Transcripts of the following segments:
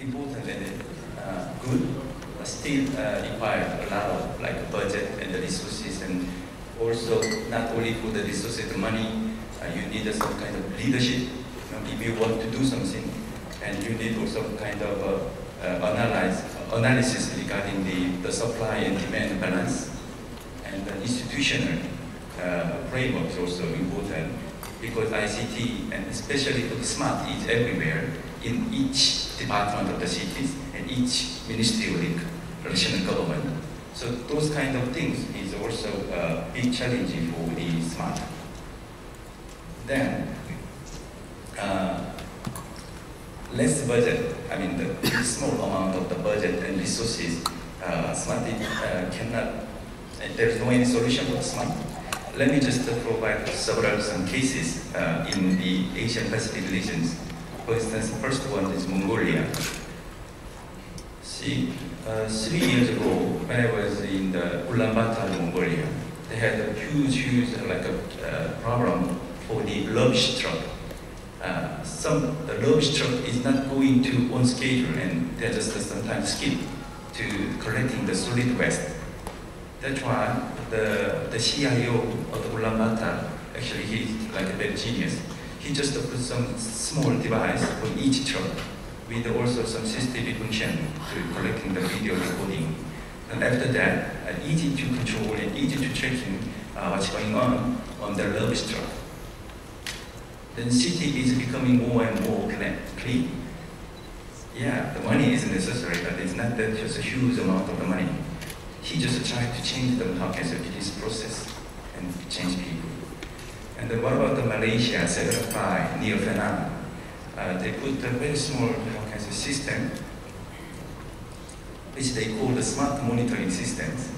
important and good, but still require a lot of like budget and the resources, and also not only for the resources, the money, you need some kind of leadership. If you want to do something, and you need also kind of analysis regarding the supply and demand balance, and the institutional framework is also important, because ICT, and especially for the smart, is everywhere in each department of the cities and each ministry of the national government. So those kind of things is also a big challenge for the smart. Then, less budget, I mean the small amount of the budget and resources, smart cannot, there's no any solution for the smart. Let me just provide some cases in the Asian Pacific regions. For instance, the first one is Mongolia. See, 3 years ago, when I was in the Ulaanbaatar, Mongolia, they had a huge like a problem for the rubbish truck. The rubbish truck is not going to on schedule, and they just sometimes skip to collecting the solid waste. That's why the CIO of the Ulaanbaatar, actually he's like a very genius. He just put some small device on each truck with also some CCTV function to collecting the video recording. And after that, easy to control and easy to checking what's going on the rubbish truck. Then city is becoming more and more clean. Yeah, the money is necessary, but it's not that just a huge amount of the money. He just tried to change the this process and change people. And then what about the Malaysia, Severafy, near Fernando? They put a very small system, which they call the smart monitoring systems.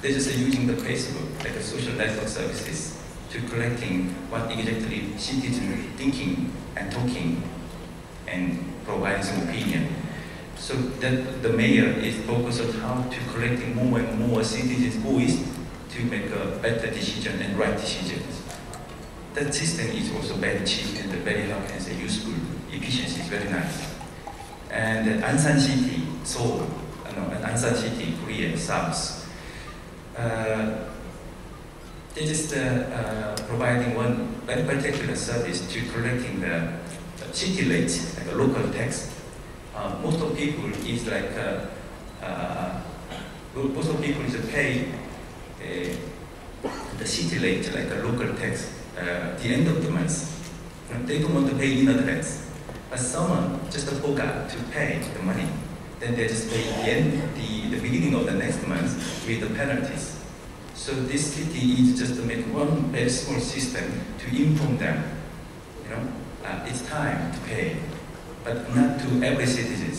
They're just using the Facebook, like a social network services, to collecting what exactly citizens thinking and talking and providing some opinion. So that the mayor is focused on how to collecting more and more citizens' voice to make a better decision and right decisions. That system is also very cheap and very, useful. Efficiency is very nice. And Ansan City, Seoul, and Ansan City, Korea, South, they just providing one very particular service to collecting the city rates, like a local tax. Most of people is like most of people is pay the city rate like a local tax the end of the month. They don't want to pay in advance, but someone just forgot to pay the money. Then they just pay the beginning of the next month with the penalties. So this city is just to make one very small system to inform them. It's time to pay, but not to every citizen.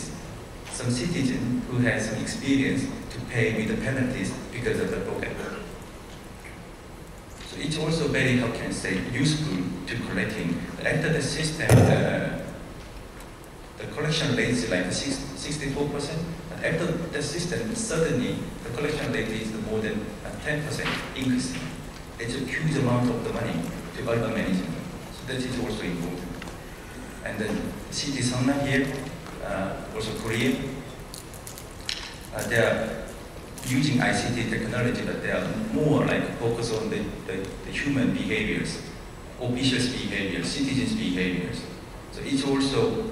Some citizen who has some experience to pay with the penalties because of the program. So it's also very, useful to collecting. But after the system, the collection rate is like 64%. But after the system, suddenly the collection rate is more than 10% increase. It's a huge amount of the money to urban management. So that is also important. And then city Seongnam here, also Korea, they are using ICT technology, but they are more like focused on the human behaviors, officials' behaviors, citizens' behaviors. So it's also,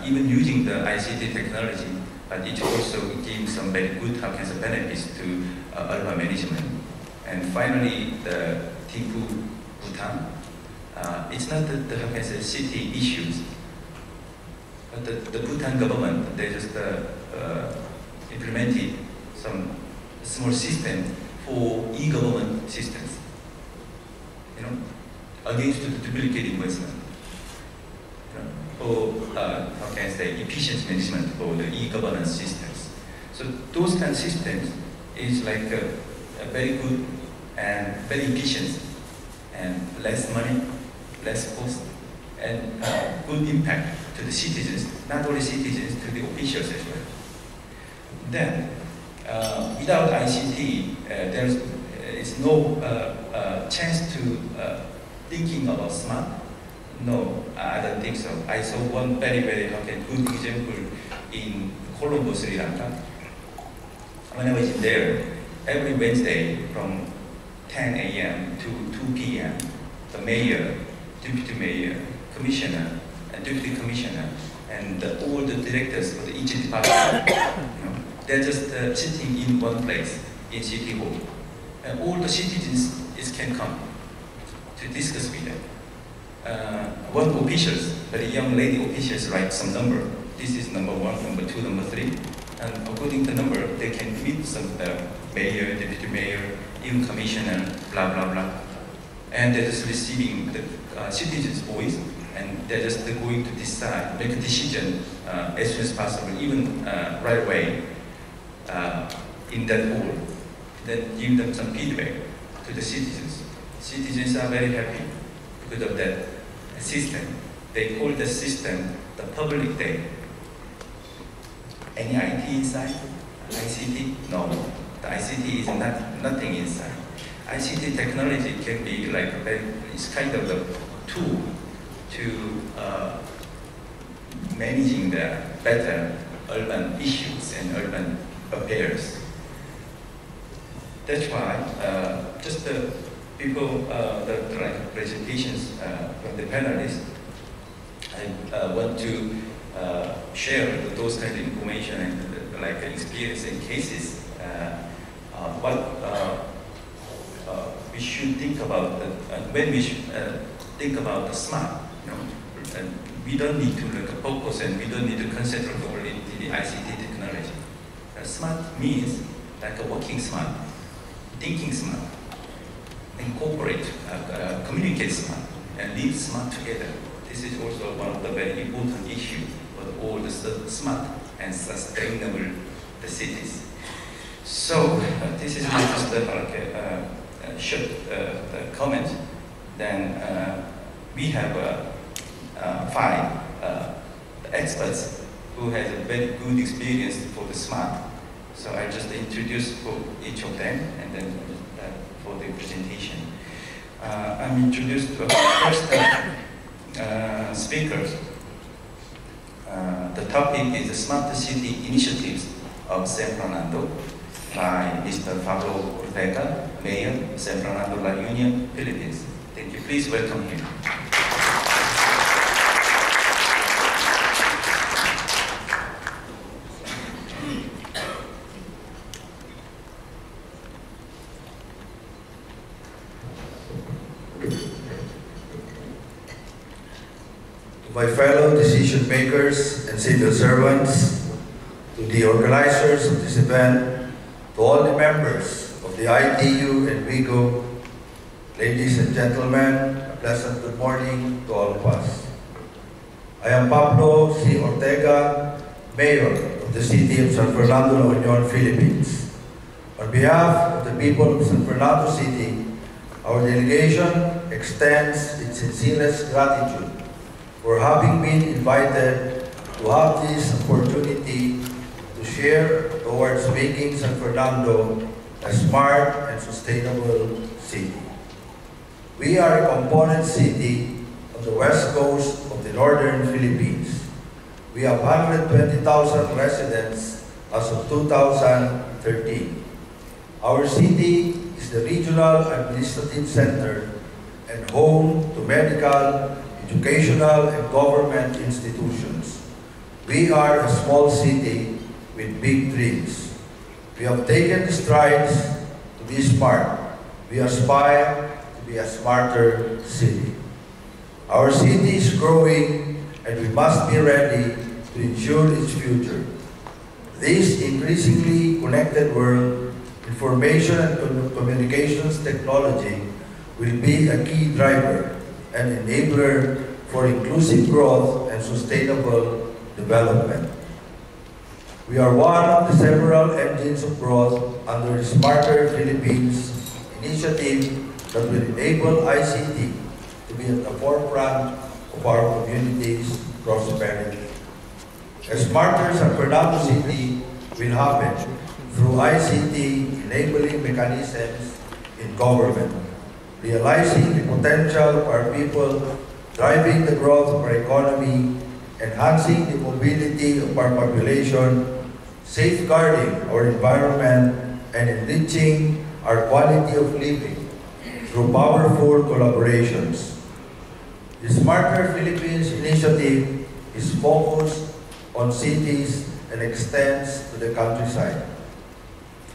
even using the ICT technology, but it also gives some very good benefits to urban management. And finally, the Thimphu, Bhutan. It's not the city issues, but the Bhutan government, they just implemented some small system for e-government systems, against the duplicate investment, for efficient management for the e-governance systems. So those kind of systems is like a very good and very efficient and less money, less cost, and good impact to the citizens, not only citizens, to the officials as well. Then, without ICT, there is no chance to thinking about smart. No, I don't think so. I saw one very, good example in Colombo, Sri Lanka. When I was there, every Wednesday from 10 a.m. to 2 p.m., the mayor, deputy mayor, commissioner, and deputy commissioner, and all the directors of each department, they're just sitting in one place in City Hall. And all the citizens can come to discuss with them. One officials, very young lady officials, write some number. This is number 1, number 2, number 3. And according to the number, they can meet some mayor, deputy mayor, even commissioner, blah, blah, blah. And they're just receiving the citizens' voice, and they're just going to decide, make a decision as soon as possible, even right away in that hall. Then give them some feedback to the citizens. Citizens are very happy because of that system. They call the system the public day. Any IT inside? ICT? No. The ICT is nothing inside. ICT technology can be like it's kind of the tool to managing the better urban issues and urban affairs. That's why just the people, the presentations from the panelists, I want to share those kind of information and like experience and cases. What we should think about when we should think about the smart. And we don't need to focus and we don't need to concentrate only on the ICT technology. Smart means like a working smart, thinking smart, incorporate, communicate smart, and live smart together. This is also one of the very important issues for all the smart and sustainable cities. So this is just a short comment. Then we have 5 experts who has a very good experience for the smart. So I just introduce for each of them, and then for the presentation. I'm introduced to our first speakers. The topic is the Smart City Initiatives of San Fernando by Mr. Pablo Ortega, Mayor, San Fernando La Union, Philippines. Thank you. Please welcome him. My fellow decision makers and civil servants, to the organizers of this event, to all the members of the ITU and WeGO, ladies and gentlemen, a pleasant good morning to all of us. I am Pablo C. Ortega, Mayor of the city of San Fernando, La Union, Philippines. On behalf of the people of San Fernando City, our delegation extends its sincerest gratitude for having been invited to have this opportunity to share towards making San Fernando a smart and sustainable city. We are a component city on the west coast of the northern Philippines. We have 120,000 residents as of 2013. Our city is the regional administrative center and home to medical, educational, and government institutions. We are a small city with big dreams. We have taken strides to be smart. We aspire to be a smarter city. Our city is growing, and we must be ready to ensure its future. This increasingly connected world, information and communications technology will be a key driver and enabler for inclusive growth and sustainable development. We are one of the several engines of growth under the Smarter Philippines initiative that will enable ICT to be at the forefront of our community's prosperity. A smarter San Fernando City will happen through ICT enabling mechanisms in government, realizing the potential of our people, driving the growth of our economy, enhancing the mobility of our population, safeguarding our environment, and enriching our quality of living through powerful collaborations. The Smarter Philippines initiative is focused on cities and extends to the countryside.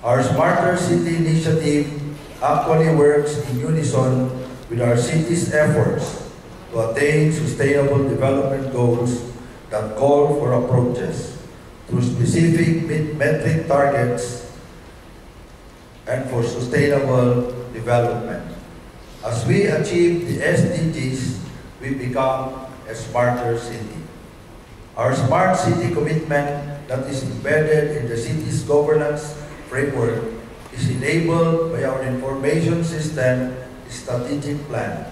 Our Smarter City initiative actually works in unison with our city's efforts to attain sustainable development goals that call for approaches through specific metric targets and for sustainable development. As we achieve the SDGs, we become a smarter city. Our smart city commitment that is embedded in the city's governance framework is enabled by our information system strategic plan.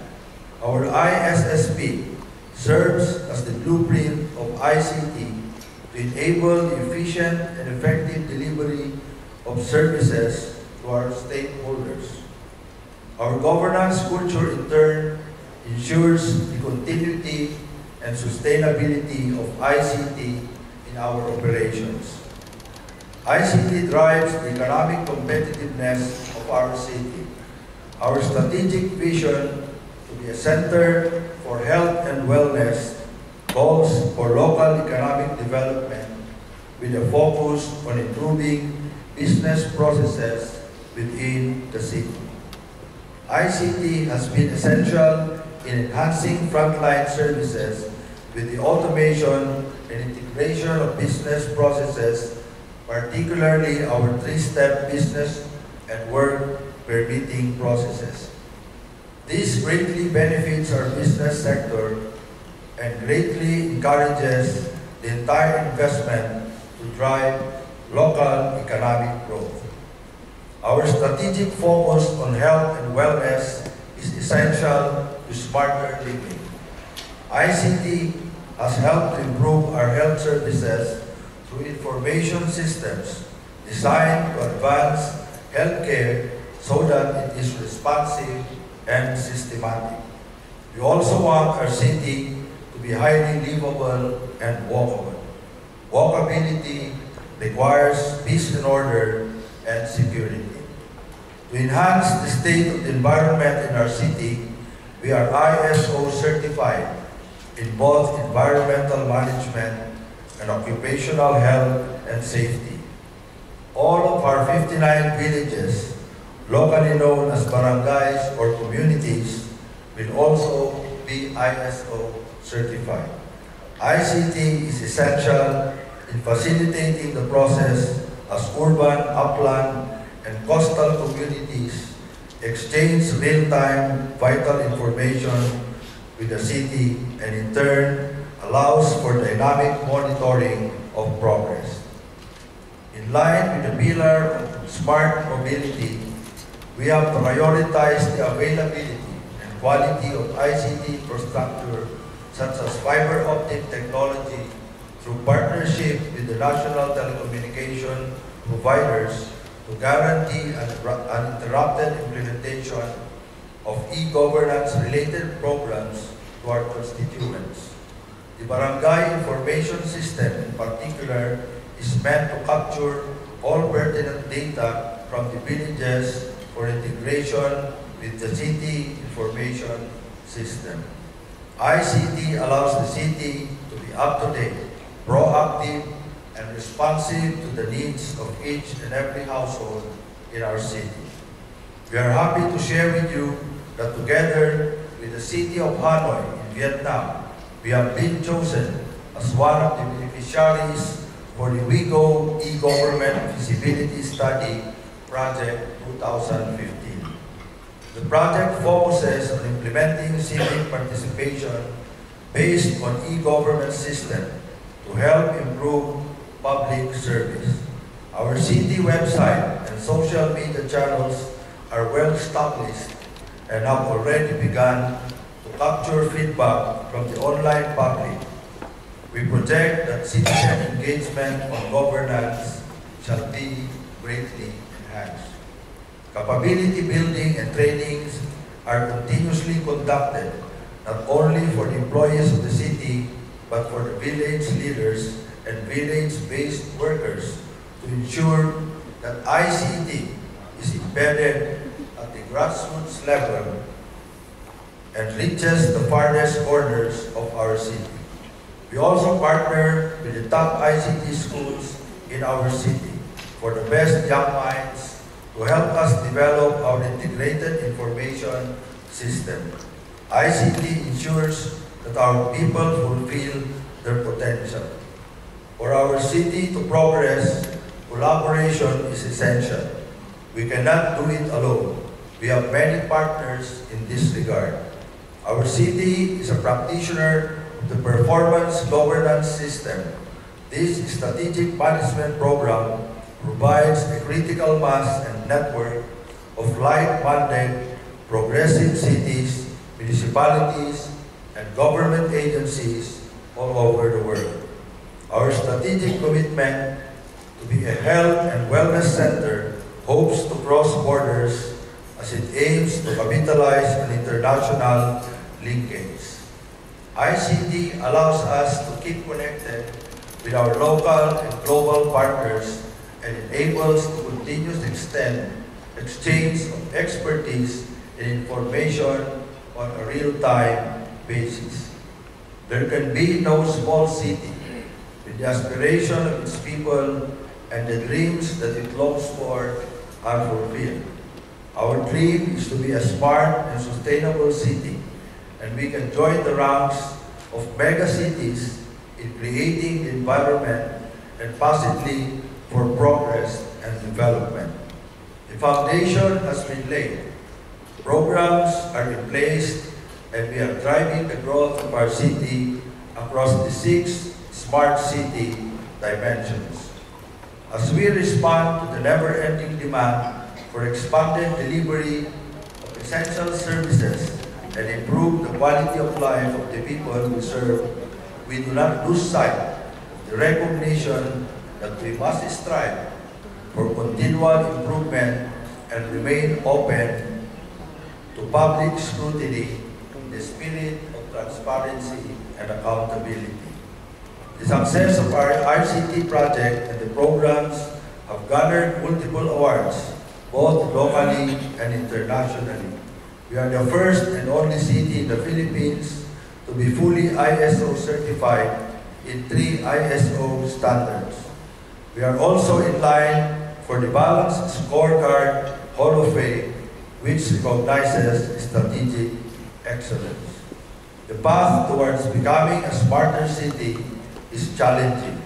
Our ISSP serves as the blueprint of ICT to enable the efficient and effective delivery of services to our stakeholders. Our governance culture, in turn, ensures the continuity and sustainability of ICT in our operations. ICT drives the economic competitiveness of our city. Our strategic vision to be a center for health and wellness calls for local economic development with a focus on improving business processes within the city. ICT has been essential in enhancing frontline services with the automation and integration of business processes, particularly our three-step business and work permitting processes. This greatly benefits our business sector and greatly encourages the entire investment to drive local economic growth. Our strategic focus on health and wellness is essential to smarter living. ICT has helped to improve our health services through information systems designed to advance healthcare so that it is responsive and systematic. We also want our city to be highly livable and walkable. Walkability requires peace and order and security. To enhance the state of the environment in our city, we are ISO certified in both environmental management and occupational health and safety. All of our 59 villages, locally known as barangays or communities, will also be ISO certified. ICT is essential in facilitating the process as urban, upland, and coastal communities exchange real-time vital information with the city and in turn allows for dynamic monitoring of progress. In line with the pillar of smart mobility, we have prioritized the availability and quality of ICT infrastructure such as fiber optic technology through partnership with the national telecommunication providers to guarantee an uninterrupted implementation of e-governance related programs to our constituents. The Barangay Information System in particular is meant to capture all pertinent data from the villages for integration with the city information system. ICT allows the city to be up-to-date, proactive, and responsive to the needs of each and every household in our city. We are happy to share with you that together with the city of Hanoi in Vietnam, we have been chosen as one of the beneficiaries for the WeGO e-government feasibility study project 2015. The project focuses on implementing civic participation based on e-government system to help improve public service. Our city website and social media channels are well established and have already begun to capture feedback from the online public. We project that citizen engagement on governance shall be greatly enhanced. Capability building and trainings are continuously conducted not only for the employees of the city but for the village leaders and village-based workers to ensure that ICT is embedded at the grassroots level and reaches the farthest corners of our city. We also partner with the top ICT schools in our city for the best young minds to help us develop our integrated information system. ICT ensures that our people fulfill their potential. For our city to progress, collaboration is essential. We cannot do it alone. We have many partners in this regard. Our city is a practitioner of the performance governance system. This strategic management program provides a critical mass and network of like-minded, progressive cities, municipalities, and government agencies all over the world. Our strategic commitment to be a health and wellness center hopes to cross borders as it aims to capitalize on international linkage. ICT allows us to keep connected with our local and global partners and enables the continuous exchange of expertise and information on a real-time basis. There can be no small city with the aspiration of its people and the dreams that it longs for are fulfilled. Our dream is to be a smart and sustainable city, and we can join the ranks of mega cities in creating the environment and possibly for progress and development. The foundation has been laid. Programs are in place, and we are driving the growth of our city across the 6 smart city dimensions. As we respond to the never-ending demand for expanded delivery of essential services and improve the quality of life of the people we serve, we do not lose sight of the recognition that we must strive for continual improvement and remain open to public scrutiny in the spirit of transparency and accountability. The success of our RCT project and the programs have garnered multiple awards, both locally and internationally. We are the first and only city in the Philippines to be fully ISO certified in 3 ISO standards. We are also in line for the Balanced Scorecard Hall of Fame, which recognizes strategic excellence. The path towards becoming a smarter city is challenging,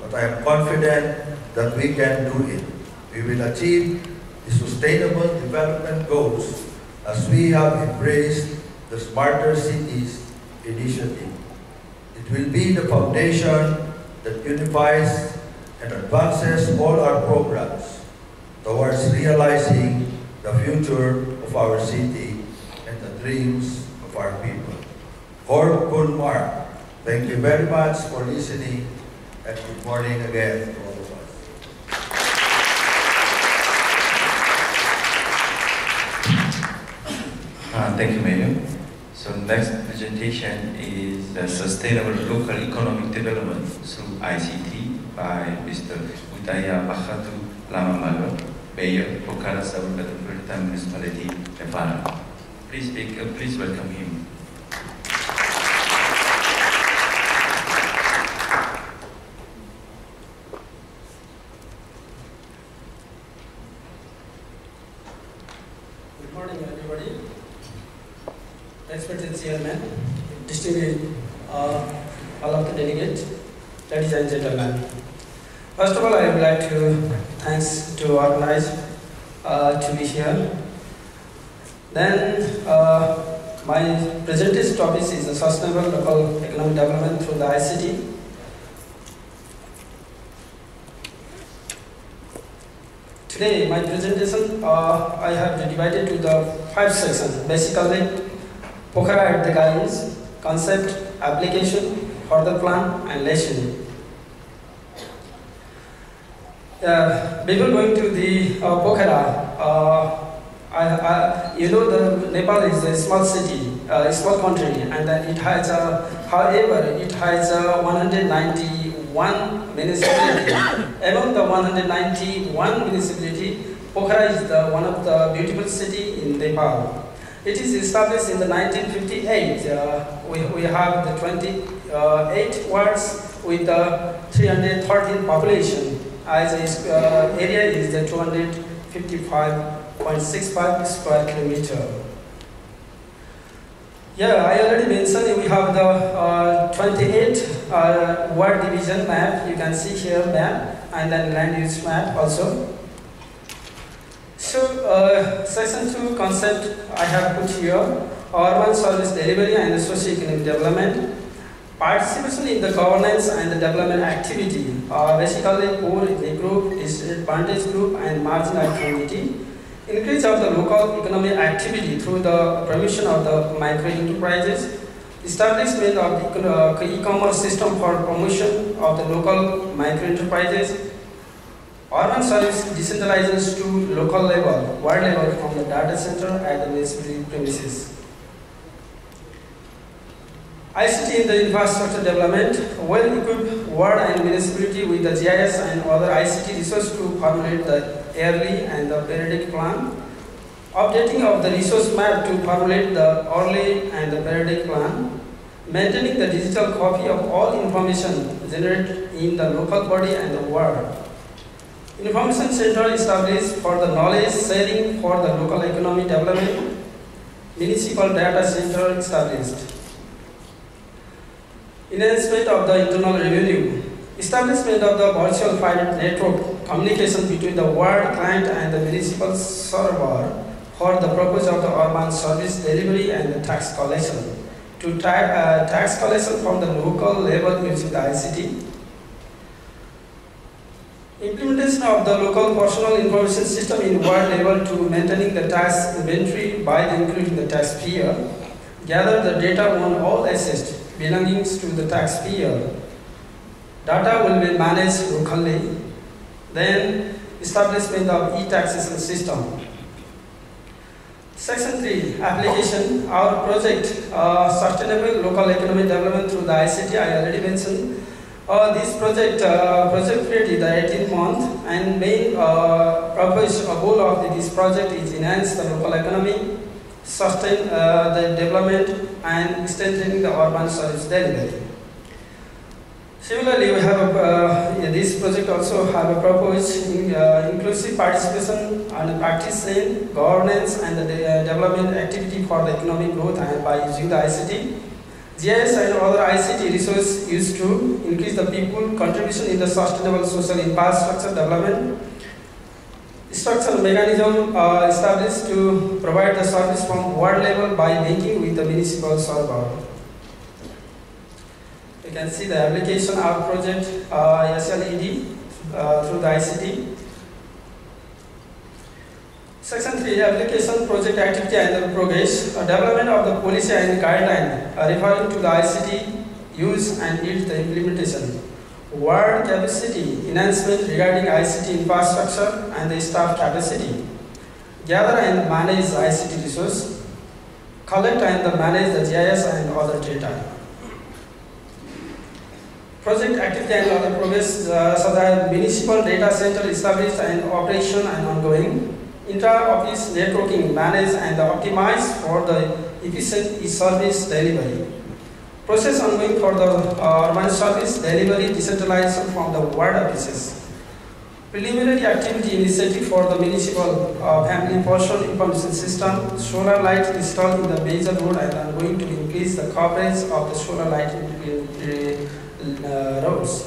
but I am confident that we can do it. We will achieve the Sustainable Development Goals as we have embraced the Smarter Cities initiative. It will be the foundation that unifies and advances all our programs towards realizing the future of our city and the dreams of our people. Korb Kun Mar, thank you very much for listening, and good morning again to all of us. Thank you, Mayor. So next presentation is the Sustainable Local Economic Development through ICT by Mr. Udaya Bahadur Ranamagar, Mayor, Pokhara Sub-Metropolitan Municipality, Nepal. Please welcome him. Good morning, everybody. Respected Chairman, distinguished all of the delegates, ladies and gentlemen. First of all, I would like to thanks to organize to be here. Then my presentation topic is the sustainable local economic development through the ICT. Today, my presentation I have divided to the 5 sections. Basically, Pokhara at the guidance, concept, application, further plan, and lesson. Before going to the Pokhara, you know the Nepal is a small city, a small country, and then it has, however, it has 191 municipalities. Among the 191 municipalities, Pokhara is one of the beautiful city in Nepal. It is established in the 1958. We have the 28 wards with 313 population. As its area is the 255.65 square kilometer. Yeah, I already mentioned we have the 28 ward division map. You can see here map, and then land use map also. So, section 2 concept I have put here: urban service delivery and socio-economic development. Participation in the governance and the development activity, basically poor ethnic group, disadvantaged group, and marginal community. Increase of the local economic activity through the promotion of the micro enterprises. Establishment of the e-commerce system for promotion of the local micro enterprises. Urban service decentralization to local level, ward level from the data center at the municipality premises. ICT in the infrastructure development, well-equipped ward and municipality with the GIS and other ICT resources to formulate the yearly and the periodic plan. Updating of the resource map to formulate the yearly and the periodic plan. Maintaining the digital copy of all information generated in the local body and the ward. Information center established for the knowledge sharing for the local economic development. Municipal data center established. Enhancement of the internal revenue. Establishment of the virtual private network communication between the ward client and the municipal server for the purpose of the urban service delivery and the tax collection. To tax collection from the local level using the ICT. Implementation of the local personal information system in ward level to maintaining the tax inventory by including the taxpayer. Gather the data on all assets belongings to the taxpayer. Data will be managed locally. Then establishment of e-taxation system. Section 3, application. Our project, sustainable local economic development through the ICT, I already mentioned. This project period is the 18 month, and main purpose or goal of this project is enhance the local economy, sustain the development, and strengthening the urban service delivery. Similarly, we have this project also have a purpose in inclusive participation and practice in governance and the development activity for the economic growth and by using the ICT. GIS and other ICT resources used to increase the people contribution in the sustainable social infrastructure development. Structural mechanism established to provide the service from ward level by linking with the municipal server. You can see the application of project SLED through the ICT. Section 3, application project activity and the progress. Development of the policy and guideline referring to the ICT use and its the implementation. Ward capacity enhancement regarding ICT infrastructure and the staff capacity. Gather and manage ICT resource. Collect and manage the GIS and other data. Project activity and other progress, so that municipal data center established and operation and ongoing. Intra-office networking managed and optimized for the efficient e-service delivery. Process ongoing for the urban service delivery decentralization from the ward offices. Preliminary activity initiative for the municipal family portion information system. Solar light installed in the major road and are going to increase the coverage of the solar light roads.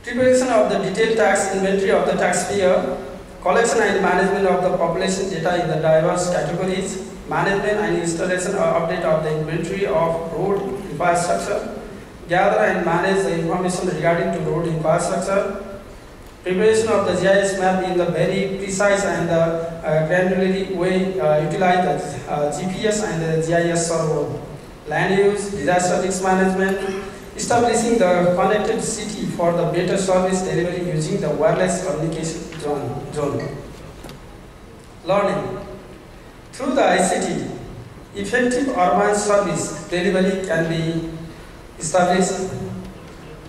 Preparation of the detailed tax inventory of the taxpayer, collection and management of the population data in the diverse categories, management and installation or update of the inventory of road infrastructure, gather and manage the information regarding to road infrastructure, preparation of the GIS map in the very precise and granular way, utilize the GPS and the GIS server, land use, disaster risk management, establishing the connected city for the better service delivery using the wireless communication zone. Learning. Through the ICT, Effective urban service delivery can be established.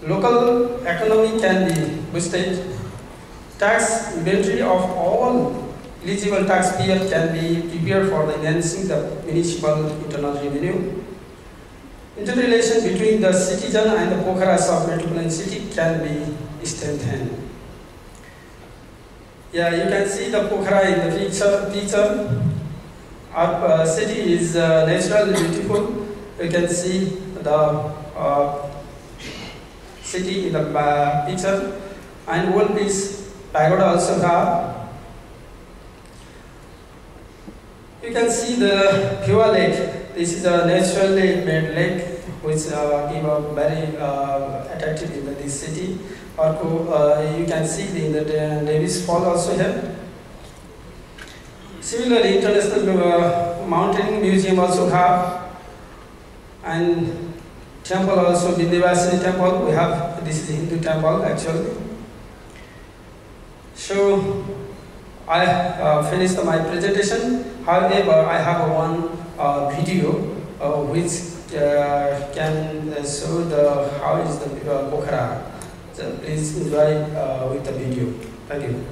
Local economy can be boosted. Tax inventory of all eligible taxpayers can be prepared for enhancing the municipal internal revenue. Interrelation between the citizen and the Pokhara Sub-Metropolitan city can be strengthened. Yeah, you can see the Pokhara in the picture. Our city is naturally beautiful. You can see the city in the picture, and one piece pagoda also have. You can see the Pure Lake. This is a naturally made lake which give a very attractive in this city. You can see in the Davis Fall also here. Similarly, International Mountain Museum also have, and temple also, Vindhyavasini temple we have. This is Hindu temple actually. So I finished my presentation. However, I have one video which can show how is the Pokhara. So please enjoy with the video. Thank you.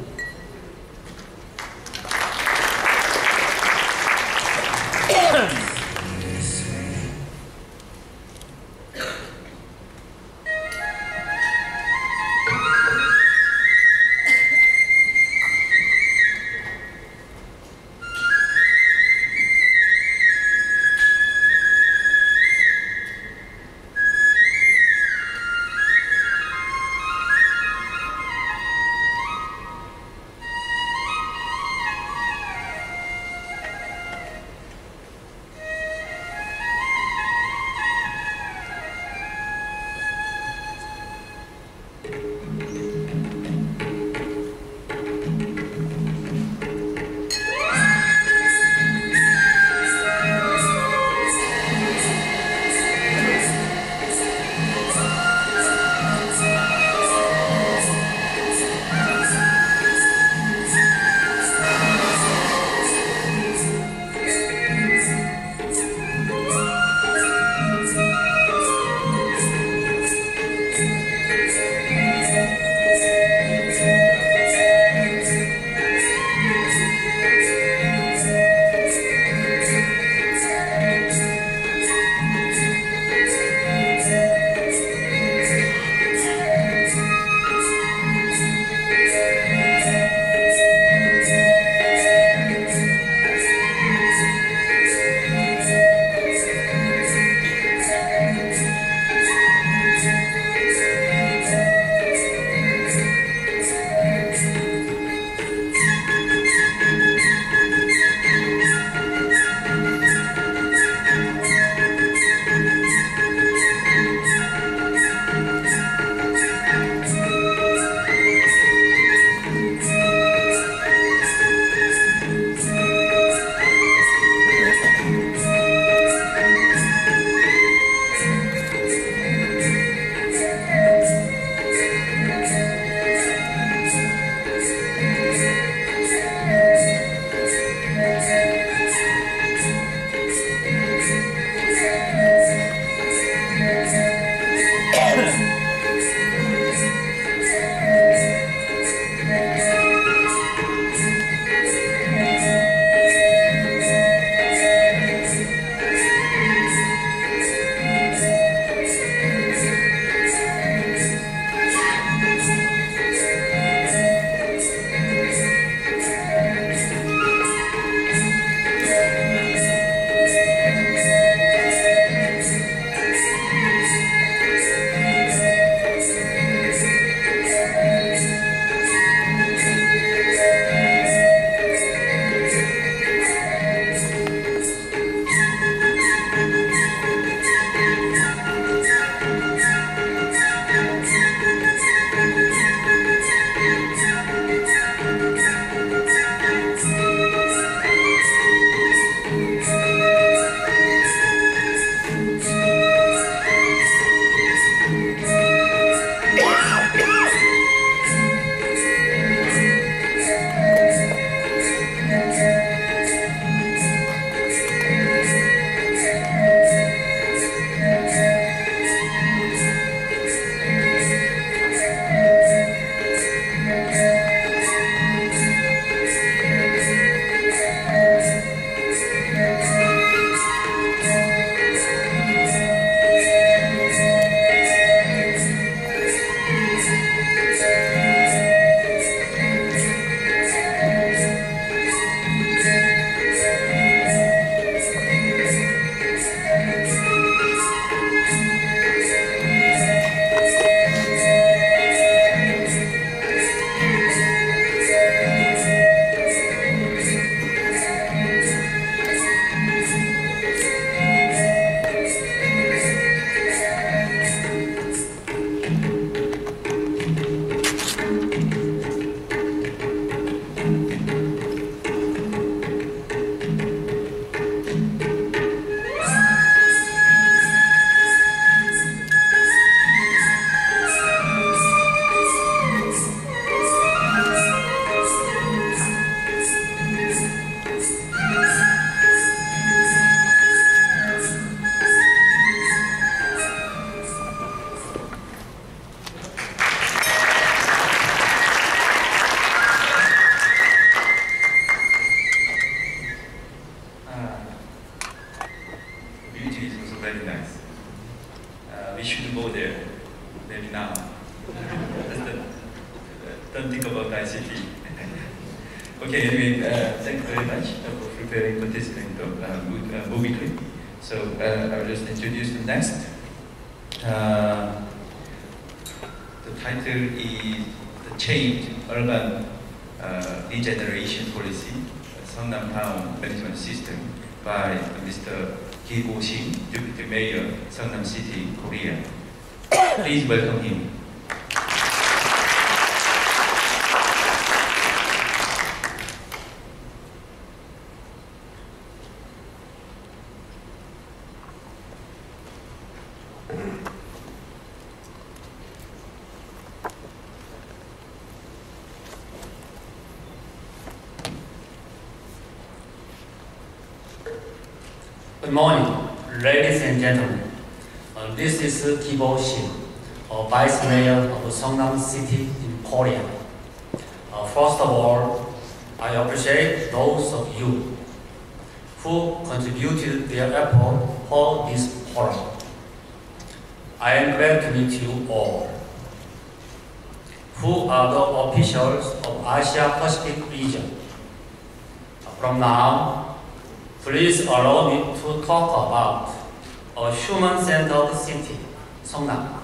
Don't think about ICT. Okay, anyway, thank you very much for preparing participant of movie clip. So I'll just introduce the next. The title is The Changed Urban Regeneration Policy, Seongnam Town Management System by Mr. Shim, Deputy Mayor, Seongnam City, Korea. Please welcome him. Good morning, ladies and gentlemen. This is Shim, Vice Mayor of Seongnam City in Korea. First of all, I appreciate those of you who contributed their effort for this forum. I am glad to meet you all, who are the officials of Asia-Pacific region. From now, please allow me to talk about a human-centered city, Seongnam,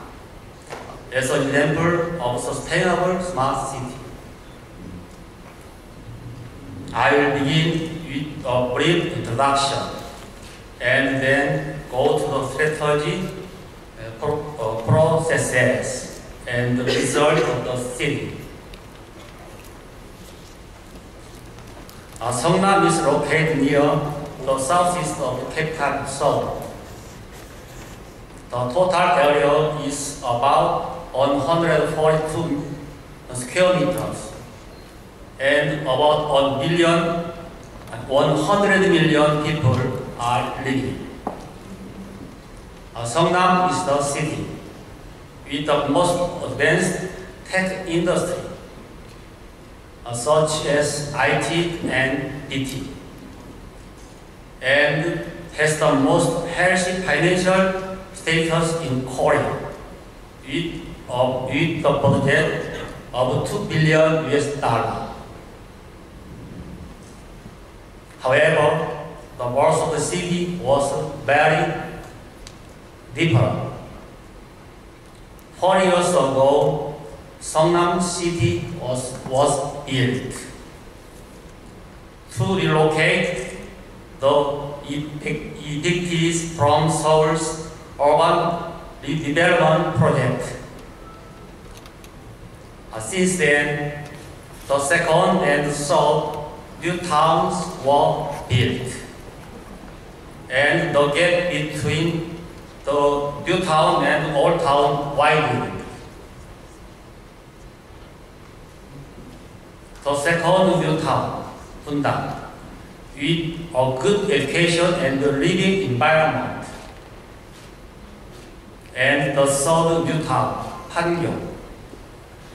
as an example of sustainable smart city. I will begin with a brief introduction and then go to the strategy, processes, and the result of the city. Seongnam is located near the southeast of the capital Seoul. The total area is about 142 square meters, and about 100 million people are living. Seongnam is the city with the most advanced tech industry, such as IT and BT, and has the most healthy financial status in Korea, with the budget of $2 billion US. However, the birth of the city was very different. 4 years ago, Seongnam City was built to relocate the evictees from Seoul's urban redevelopment project. Since then, the second and third new towns were built, and the gap between the new town and old town widened. The second new town, Bundang, with a good education and living environment, and the third new town, Namgyu,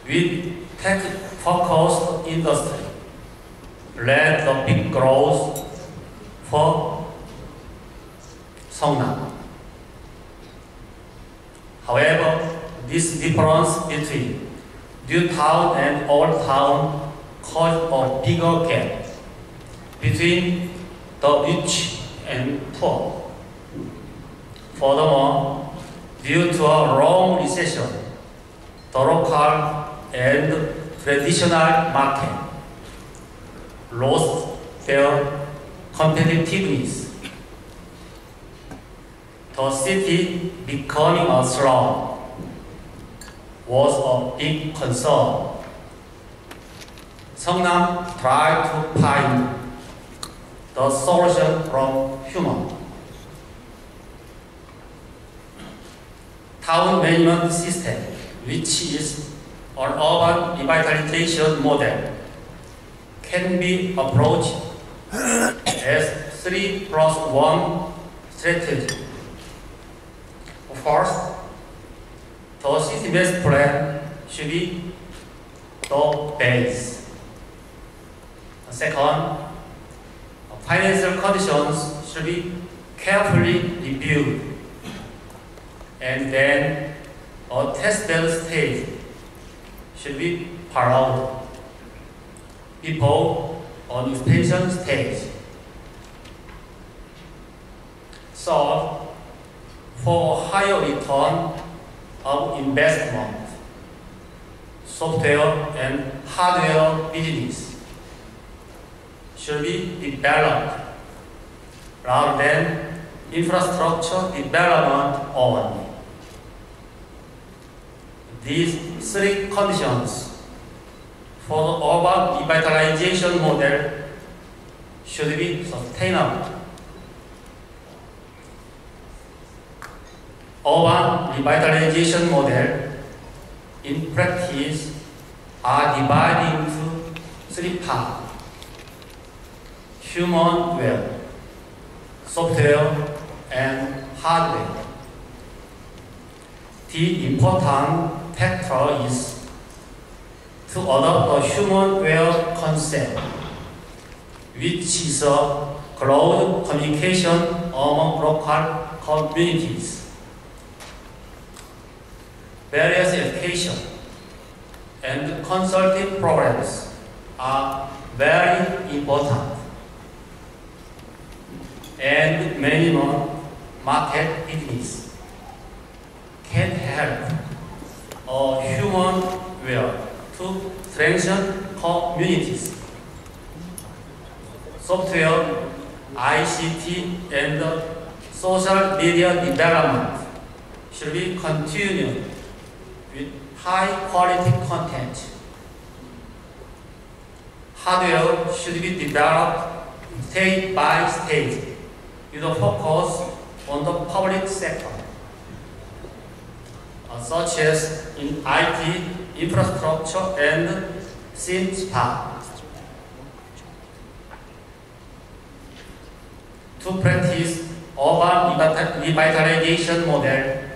with tech-focused industry, led the big growth for Seongnam. However, this difference between new town and old town caused a bigger gap between the rich and poor. Furthermore, due to a long recession, the local and traditional market lost their competitiveness. The city becoming a slum was a big concern. Seongnam tried to find the solution from human. Town management system, which is an urban revitalization model, can be approached as 3+1 strategy. First, the city master plan should be the base. Second, financial conditions should be carefully reviewed. And then a test bed stage should be followed before an expansion stage. Third, for higher return of investment, software and hardware business should be developed rather than infrastructure development only. These three conditions for the urban revitalization model should be sustainable. Urban revitalization model in practice are divided into three parts: human well, software, and hardware. The important factor is to adopt a human well concept, which is a close communication among local communities. Various education and consulting programs are very important, and minimum market business can help a human well to strengthen communities. Software, ICT, and social media development should be continued with high quality content. Hardware should be developed stage by stage with a focus on the public sector, such as in IT, infrastructure, and SIM part. To practice urban revitalization model,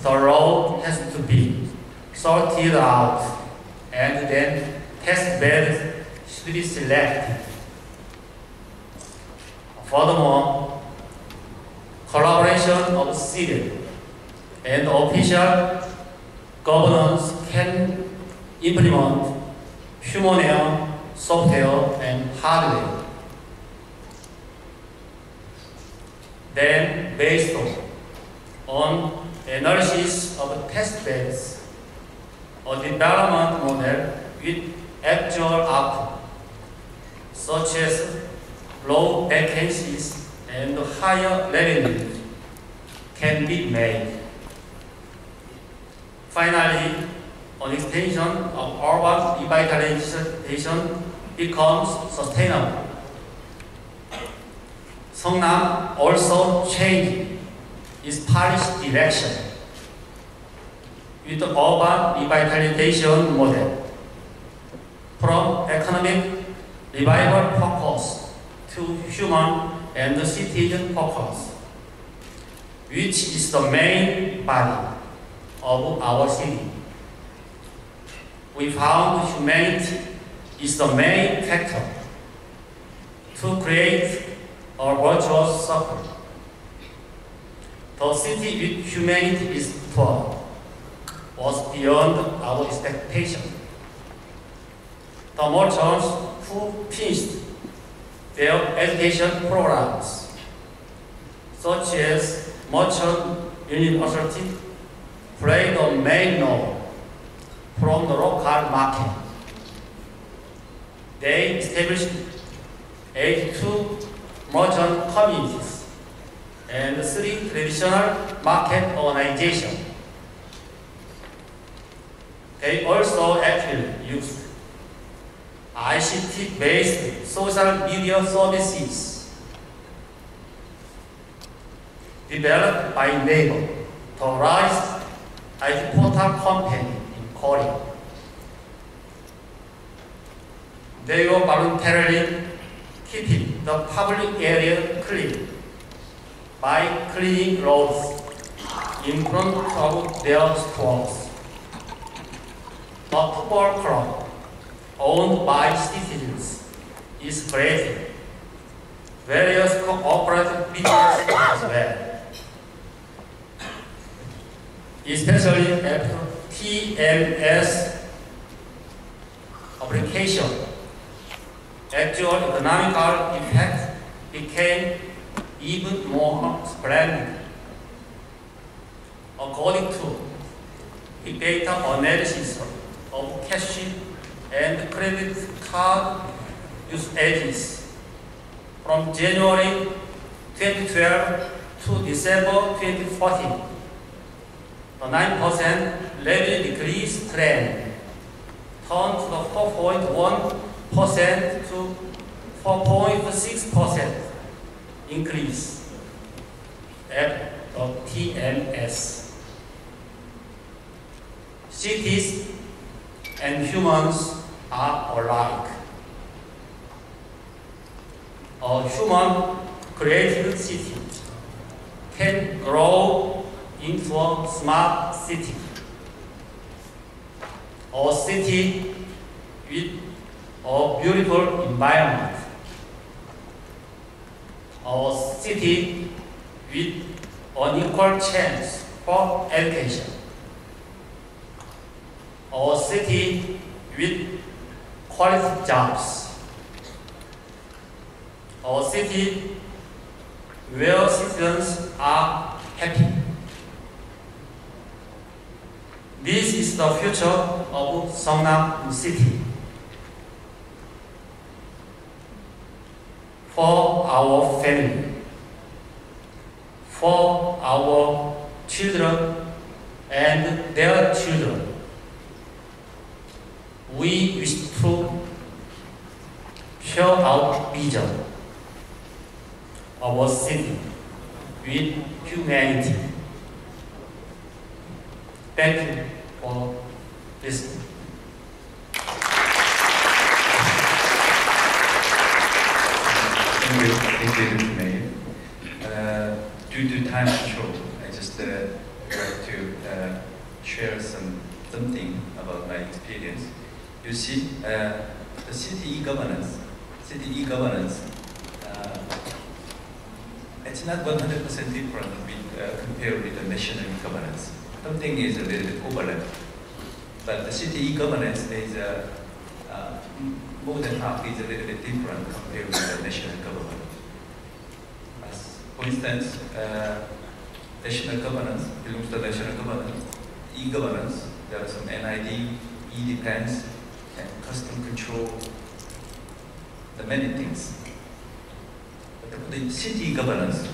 the road has to be sorted out, and then test beds should be selected. Furthermore, collaboration of civil and official governance can implement human software and hardware. Then, based on analysis of test beds, a development model with actual output, such as low vacancies and higher revenue, can be made. Finally, an extension of urban revitalization becomes sustainable. Seongnam also changed its policy direction with the urban revitalization model from economic revival focus to human and citizen focus, which is the main body of our city. We found humanity is the main factor to create a virtuous circle. The city with humanity is poor was beyond our expectation. The merchants who finished their education programs, such as Merchant University, played a main role from the local market. They established 82 merchant communities and 3 traditional market organizations. They also actually used ICT-based social media services developed by WeGO, the largest IT portal company in Korea. They were voluntarily keeping the public area clean by cleaning roads in front of their stores. The football club, owned by citizens, is creating various cooperative businesses as well. Especially after TMS application, actual economical impact became even more splendid. According to big data analysis of cash and credit card usages from January 2012 to December 2014, the 9% revenue decrease trend turned to the 4.1% to 4.6% increase at the TMS. Cities and humans are alike. A human-created city can grow into a smart city. A city with a beautiful environment. A city with an equal chance for education. A city with quality jobs. A city where citizens are happy. This is the future of Seongnam City. For our family, for our children and their children, we wish to share our vision, our city with humanity. Thank you for listening. Thank you, Mayor. Due to time control, I just like to share something about my experience. You see, the city e-governance, it's not 100% different compared with the national e-governance. Something is a little bit overlap, but the city e-governance is more than half is a little bit different compared with the national government. For instance, national governance belongs to national governance. E-governance, there are some NID, e-defense, and custom control, the many things. But the city governance,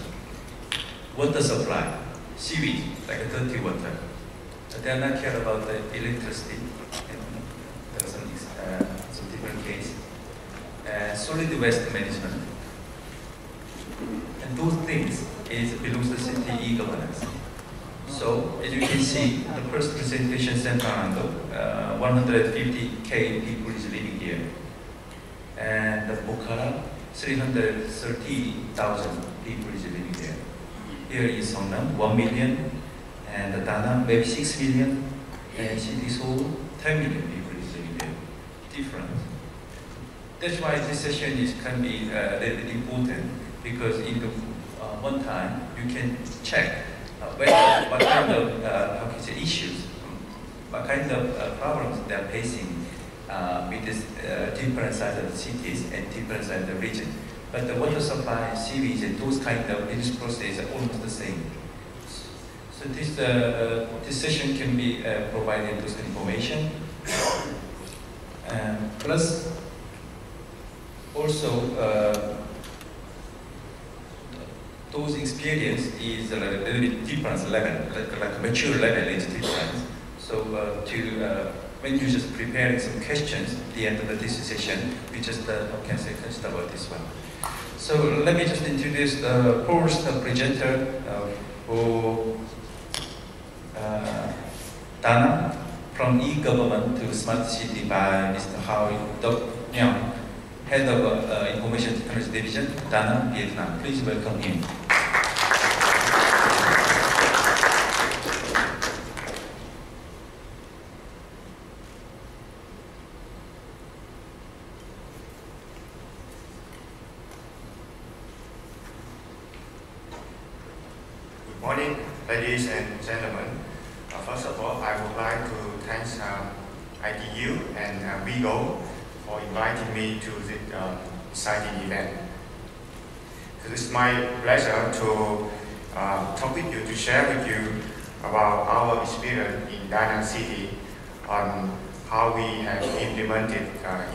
water supply, sewage, like a dirty water. But they are not care about the electricity. There are some different cases. Solid waste management. And those things belongs to city e-governance. So, as you can see, the first presentation said Fernando, 150,000 people is living here. And the Pokhara, 330,000 people is living there. Here is Seongnam, 1 million, and the Dana, maybe 6 million, and City Seoul, 10 million people is living there. Different. That's why this session can be a little bit important, because in the one time you can check what kind of issues, what kind of problems they are facing with this different sides of the cities and different sides of the region. But the water supply, sewage, and those kind of business processes are almost the same. So this session can be provided those information. Plus, also, those experience is a little bit different level, like a mature level is different. So when you just preparing some questions at the end of this session, we just can say just about this one. So let me just introduce the first presenter for Dana, from e-government to smart city by Mr. Hoai Nguyen, Head of Information Technology Division, Dana, Vietnam. Please welcome him. Good morning, ladies and gentlemen. First of all, I would like to thank ITU and WeGO for inviting me to this exciting event. So it's my pleasure to talk with you, to share with you about our experience in Da Nang City on how we have implemented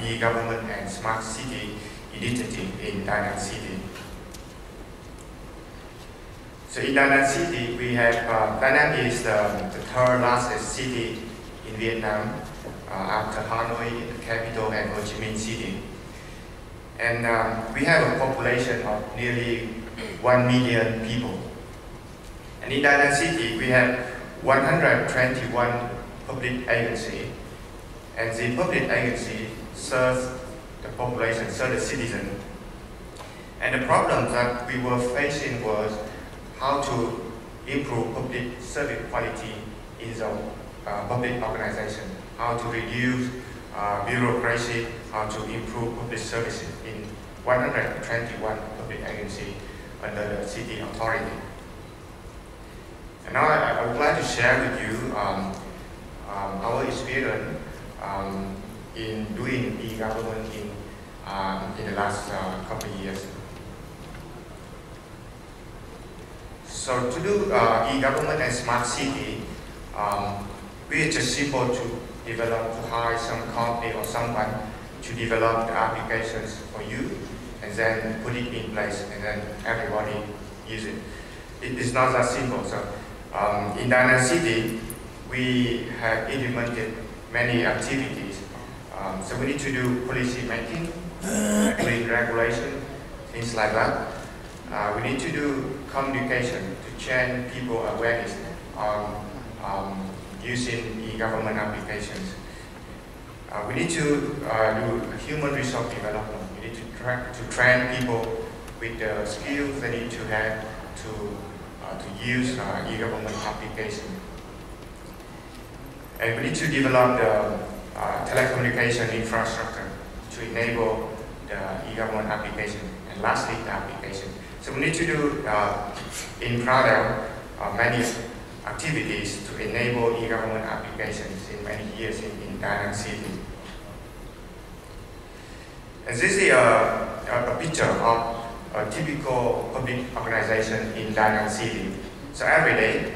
e-government and smart city initiative in Da Nang City. So in Da Nang City, we have, Da Nang is the third largest city in Vietnam after Hanoi, the capital, and Ho Chi Minh City. And we have a population of nearly 1 million people. And in Da Nang City, we have 121 public agencies. And the public agency serves the population, serves the citizen. And the problem that we were facing was how to improve public service quality in the public organization, how to reduce bureaucracy, how to improve public services in 121 public agencies under the city authority. And now I would like to share with you our experience in doing e-government in the last couple of years. So to do e-government and smart city, we just simple to develop, to hire some company or someone to develop the applications for you and then put it in place and then everybody use it. It is not that simple. So in Da Nang City, we have implemented many activities. So we need to do policy making, doing regulation, things like that. We need to do communication to change people awareness on using e-government applications. We need to do human resource development. We need to train people with the skills they need to have to use e-government application. And we need to develop the telecommunication infrastructure to enable the e-government application. And lastly, the application. So we need to do in parallel many activities to enable e-government applications in many years in Da Nang City. And this is a picture of a typical public organization in Da Nang City. So every day,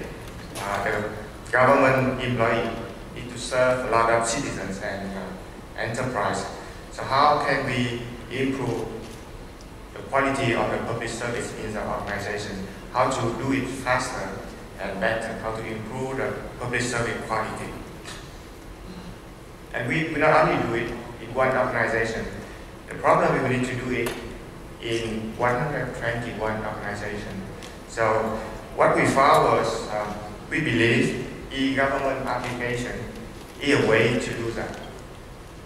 the government employee need to serve a lot of citizens and enterprise. So how can we improve the quality of the public service in the organization? How to do it faster and better? How to improve the public service quality? And we not only do it in one organization. The problem is we need to do it in 121 organizations. So what we found was we believe e-government application is a way to do that.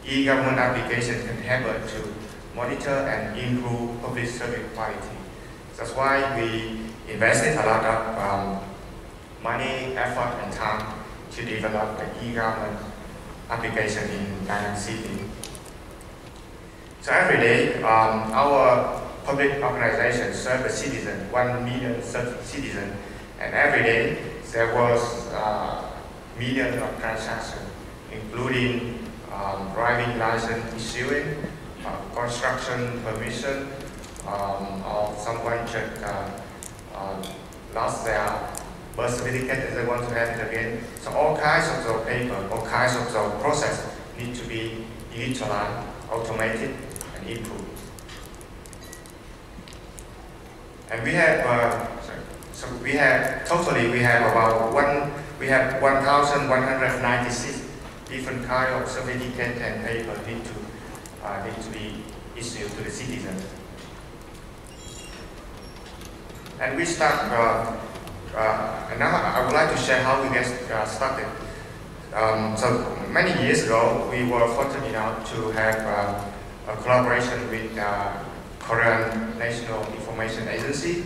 E-government application can help us to monitor and improve public service quality. That's why we invested a lot of money, effort, and time to develop the e-government application in Da Nang City. So every day, our public organization serve the citizen, 1 million citizens, and every day there was millions of transactions, including driving license issuing, construction permission, or someone just lost their birth certificate and they want to have it again. So all kinds of the paper, all kinds of the process need to be digitalized, automated, and improved. And we have, we have about 1,196 different kinds of certificate and paper need to be issued to the citizens. And we start, and now I would like to share how we get started. So many years ago, we were fortunate enough to have a collaboration with Korean National Information Agency,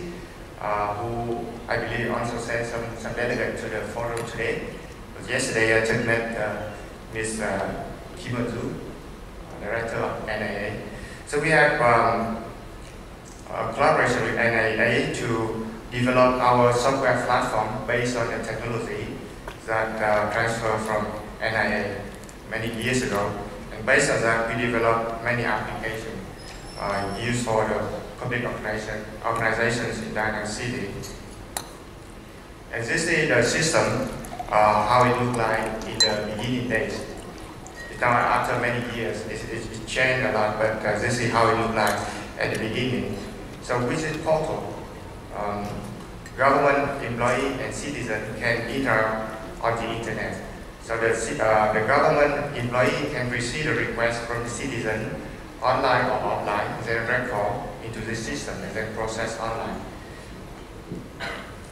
who I believe also sent some delegates to the forum today. But yesterday I just met Ms. Kim Director of NIA. So we have a collaboration with NIA to develop our software platform based on the technology that transferred from NIA many years ago. And And based on that, we developed many applications used for the public organizations in Da Nang City. And this is the system, how it looked like in the beginning days. Now, after many years, it changed a lot, but this is how it looked like at the beginning. So with this portal, government employee and citizen can interact on the internet. So the government employee can receive a request from the citizen online or offline, then record into the system and then process online.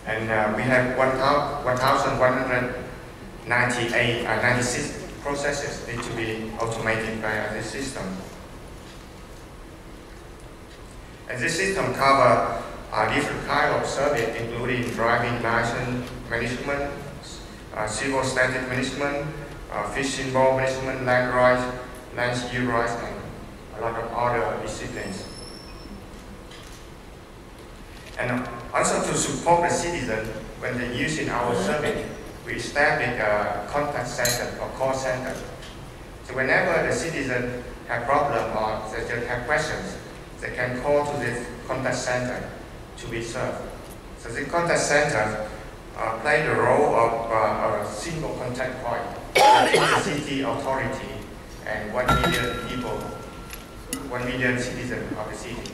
And we have 1,196 processes need to be automated by this system. And this system covers different kinds of service, including driving license management, civil status management, fishing boat management, land rights, land use rights, and a lot of other disciplines. And also to support the citizen when they're using our service, we establish a contact center or call center. So whenever the citizen have problem or they just have questions, they can call to this contact center to be served. So the contact center play the role of a single contact point between the city authority and 1 million people, 1 million citizens of the city.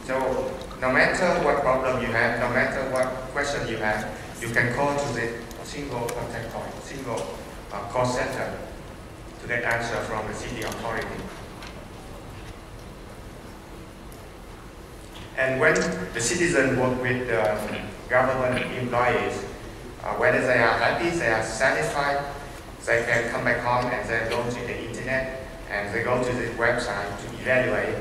So no matter what problem you have, no matter what question you have, you can call to the single contact point, single call center to get answer from the city authority. And when the citizens work with government employees, whether they are happy, they are satisfied, they can come back home and then go to the internet and they go to the website to evaluate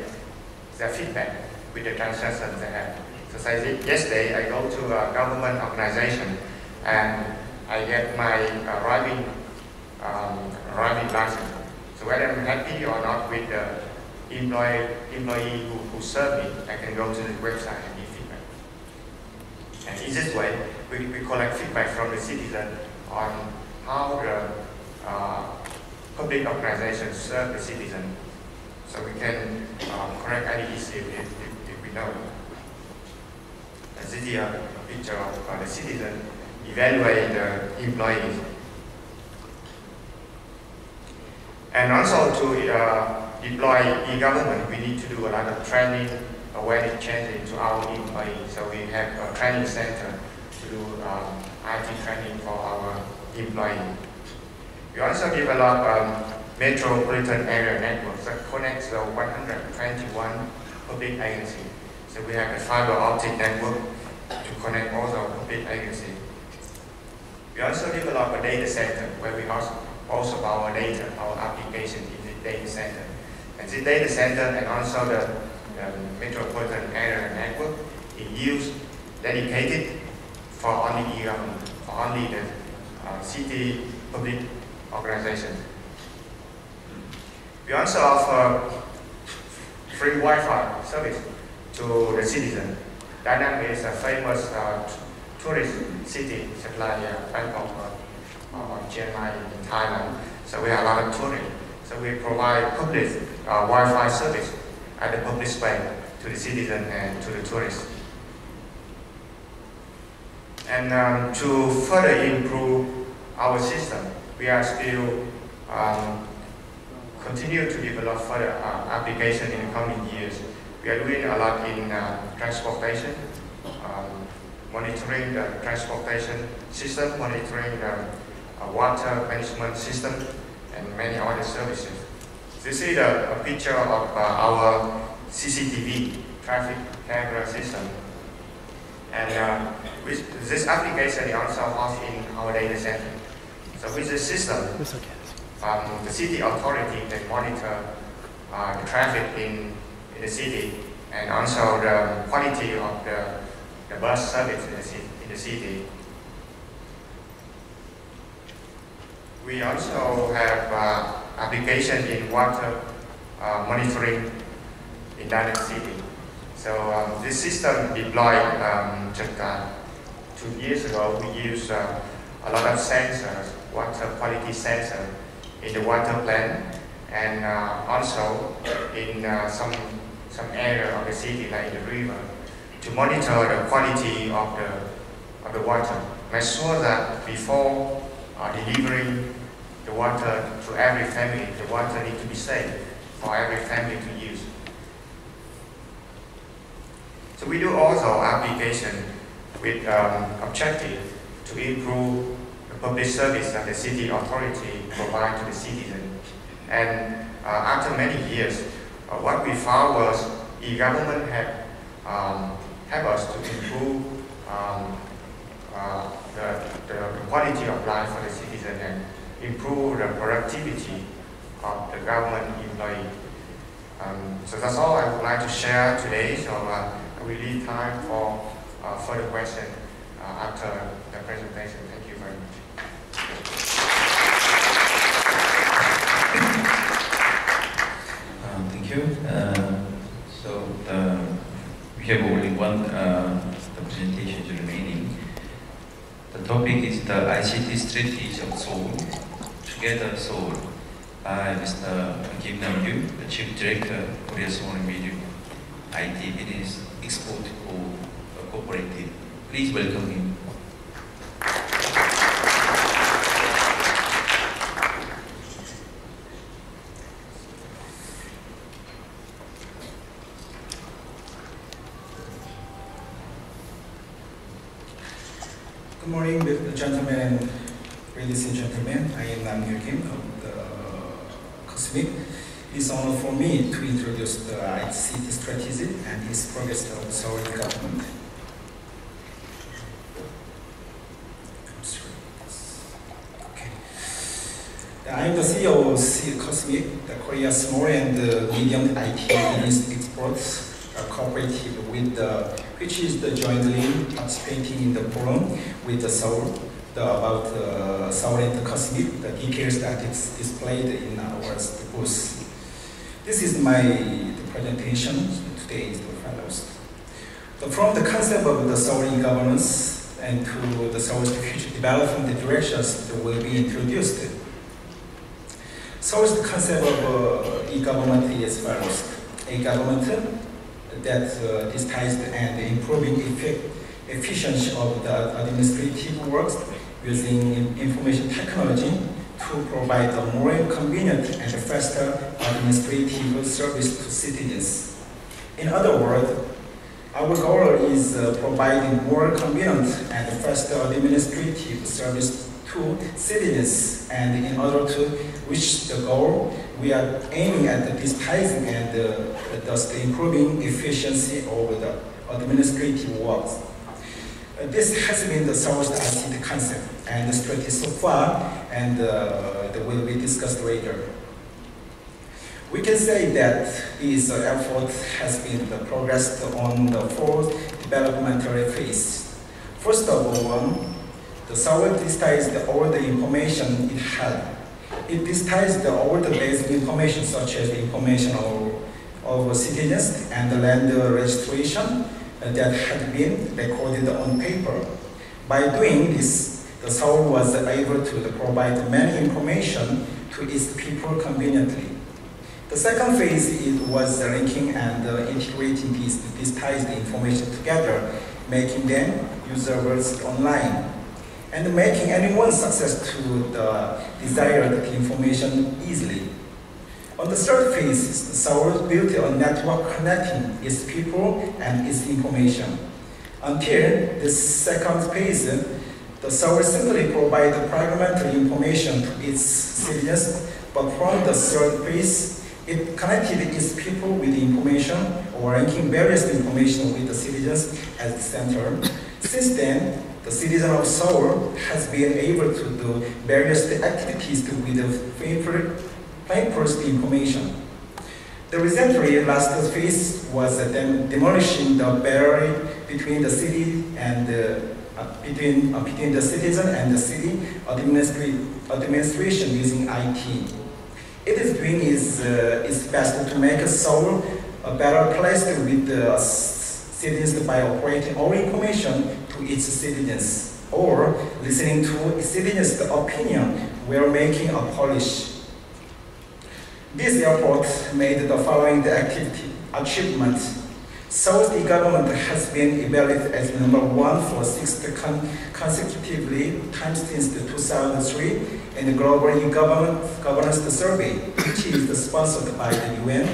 their feedback with the transactions they have. So say yesterday I go to a government organization and I get my driving license. So whether I'm happy or not with the employee who served me, I can go to the website and give feedback. And in this way, we collect feedback from the citizen on how the public organizations serve the citizen. So we can correct any issue if we know. And this is a picture of the citizen evaluate the employees. And also to deploy e-government, we need to do a lot of training, awareness changing to our employees. So we have a training center to do IT training for our employees. We also develop Metropolitan Area Network that connects the 121 public agencies. So we have a fiber optic network to connect all the public agencies. We also develop a data center where we house most of our data, our application in the data center. And the data center and also the Metropolitan Area Network is used, dedicated for only e-government, for only the city public organization. We also offer free Wi-Fi service to the citizen. Da Nang is a famous tourist city, just like Bangkok or Chiang Mai in Thailand. So we have a lot of tourists. So we provide public Wi-Fi service at the public space to the citizen and to the tourists. And to further improve our system, we are still continue to develop further application in the coming years. We are doing a lot in transportation, monitoring the transportation system, monitoring the water management system, and many other services. This is a picture of our CCTV, traffic camera system. And with this application is also housed in our data center. So with this system, the city authority can monitor the traffic in the city and also the quality of the bus service in the city. We also have application in water monitoring in Da Nang City. So this system deployed just 2 years ago. We use a lot of sensors, water quality sensors in the water plant, and also in some area of the city, like the river, to monitor the quality of the water. Make sure that before delivering the water to every family, the water needs to be safe for every family to use. So we do also application with objective to improve the public service that the city authority provide to the citizen. And after many years, what we found was e-government have helped us to improve the quality of life for the citizen and improve the productivity of the government employee. So that's all I would like to share today. So we leave time for further questions after the presentation. Thank you very much. Thank you. We have only one the presentation remaining. The topic is the ICT strategy of Seoul, Together Seoul, by Mr. Namgyu, the Chief Director of Korea Seoul Media IT Business Export Cooperative. Please welcome him. Good morning, gentlemen, ladies and gentlemen. I am Namgyu of the KOSMIC. It is an honor for me to introduce the ICT strategy and its progress of Seoul government. Okay. I am the CEO of KOSMIC, the Korea Small and Medium IT Business Exports Cooperative, which is jointly participating in the forum with the Seoul about Seoul and the KOSMIC, the details that is displayed in our booth. This is my presentation. Today is the follows. From the concept of the Seoul e-governance and to the Seoul's future development directions that will be introduced. Seoul's concept of e-government is as follows. A government that digitized and improving efficiency of the administrative works using information technology to provide a more convenient and faster administrative service to citizens. In other words, our goal is providing more convenient and faster administrative service to citizens, and in order to reach the goal, we are aiming at digitizing and thus improving efficiency of the administrative works. This has been the Seoul's ICT concept and the strategy so far, and that will be discussed later. We can say that this effort has been progressed on the fourth developmental phase. First of all, the Seoul digitized all the information it had. It digitized all the basic information, such as the information of citizens and the land registration that had been recorded on paper. By doing this, the Seoul was able to provide many information to its people conveniently. The second phase was linking and integrating these digitized information together, making them usable online, and making anyone access to the desired information easily. On the third phase, Seoul built a network connecting its people and its information. Until the second phase, the Seoul simply provided fragmentary information to its citizens, but from the third phase, it connected its people with the information or linking various information with the citizens at the center. Since then, the citizen of Seoul has been able to do various activities with the papers information. The recently last phase was demolishing the barrier between the city and between the citizen and the city administration using IT. It is doing its best to make Seoul a better place with the citizens by operating all information to its citizens or listening to citizens' opinion while making a policy. This airport made the following achievements. Seoul's e-government has been evaluated as #1 for 6th consecutively times since 2003 in the Global E-Governance Survey, which is sponsored by the UN.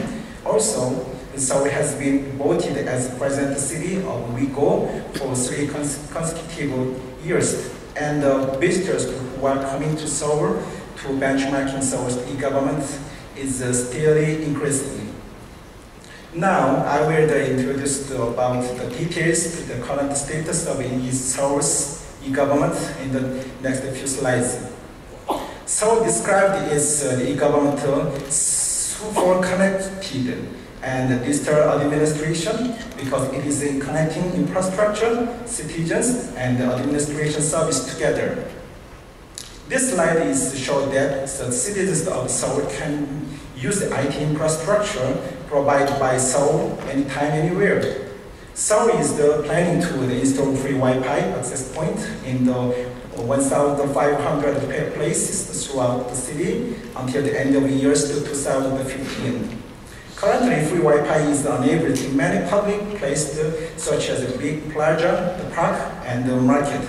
Also, Seoul has been voted as President City of WeGO for 3 consecutive years, and visitors who are coming to Seoul to benchmarking Seoul's e-government is steadily increasing. Now, I will introduce about the details, the current status of Seoul's e-government in the next few slides. Seoul described its e-government super connected and digital administration because it is connecting infrastructure, citizens, and administration service together. This slide is to show that the citizens of Seoul can use the IT infrastructure provided by Seoul anytime, anywhere. Seoul is planning to install free Wi-Fi access point in the 1,500 places throughout the city until the end of the year 2015. Currently, free Wi-Fi is enabled in many public places such as the big plaza, the park, and the market.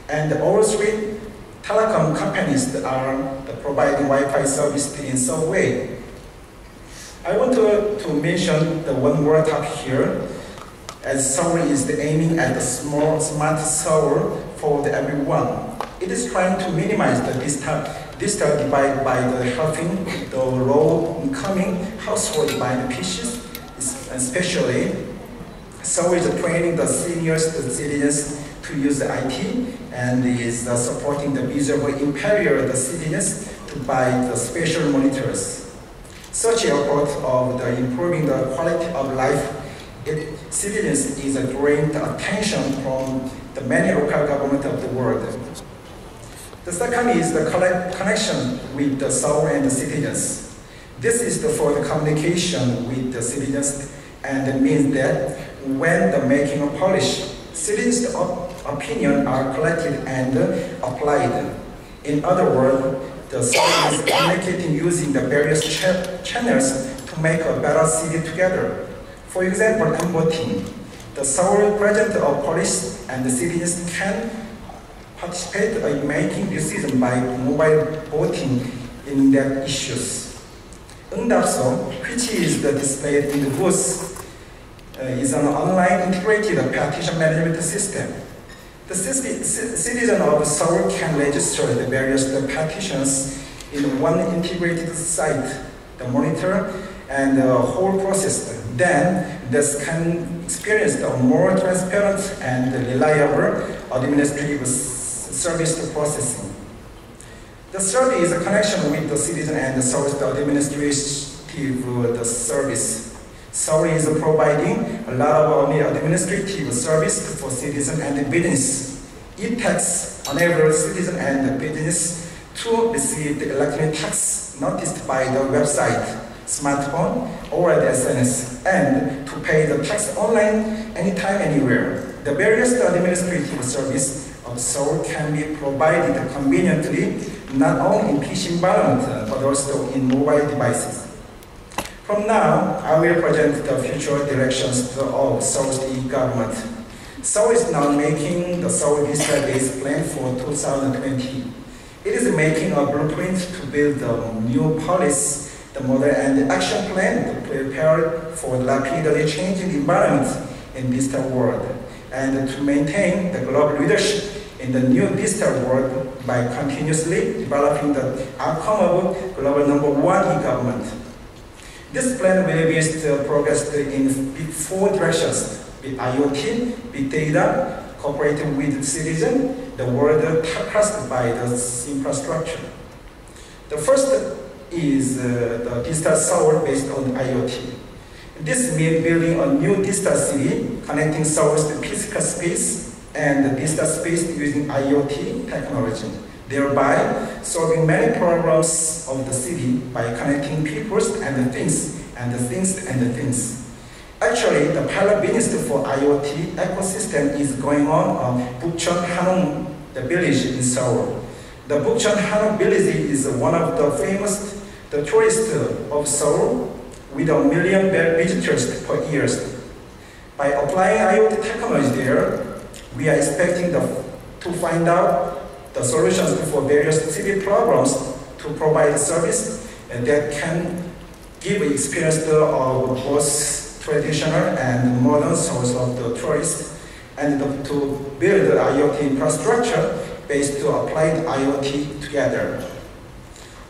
And all 3 telecom companies are providing Wi-Fi service in some way. I want to mention the one more topic here, as Seoul is aiming at the smart Seoul for everyone. It is trying to minimize the digital divide by helping the low-income household by the PCs, especially. Seoul is training the senior citizens to use the IT and is supporting the visually impaired citizens to buy the special monitors. Such effort of improving the quality of life, citizens is drawing attention from the many local governments of the world. The second is the connection with the Seoul and the citizens. This is for the communication with the citizens, and it means that when the making of policy, citizens' opinions are collected and applied. In other words, the Seoul is communicating using the various channels to make a better city together. For example, in voting, the Seoul president of police and the citizens can participate in making decisions by mobile voting in their issues. Ngdapso, which is displayed in the booth, is an online integrated petition management system. The citizen of Seoul can register the various petitions in one integrated site, the monitor, and the whole process. Then, this can experience the more transparent and reliable administrative service processing. The third is a connection with the citizen and the Seoul's administrative service. Seoul is providing a lot of administrative service for citizens and business. It takes enable citizens and business to receive the electronic tax noticed by the website, smartphone, or the SNS, and to pay the tax online anytime, anywhere. The various administrative services of Seoul can be provided conveniently, not only in PC environment, but also in mobile devices. From now, I will present the future directions of Seoul's e-government. Seoul is now making the Seoul Digital Days plan for 2020. It is making a blueprint to build the new policy, the model and action plan to prepare for the rapidly changing environment in digital world, and to maintain the global leadership in the new digital world by continuously developing the outcome of global #1 e-government. This plan will be progressed in 4 directions: with IoT, big data, cooperative with citizens, the world trusted by the infrastructure. The first is the digital Seoul based on IoT. This means building a new digital city, connecting Seoul's physical space and the digital space using IoT technology, thereby solving many problems of the city by connecting people and the things, and the things and the things. Actually, the pilot business for IoT ecosystem is going on Bukchon Hanong, the village in Seoul. The Bukchon Hanong village is one of the famous the tourists of Seoul with 1 million visitors per year. By applying IoT technology there, we are expecting to find out the solutions for various city problems to provide service that can give experience of both traditional and modern source of the tourists, and to build IoT infrastructure based to applied IoT together.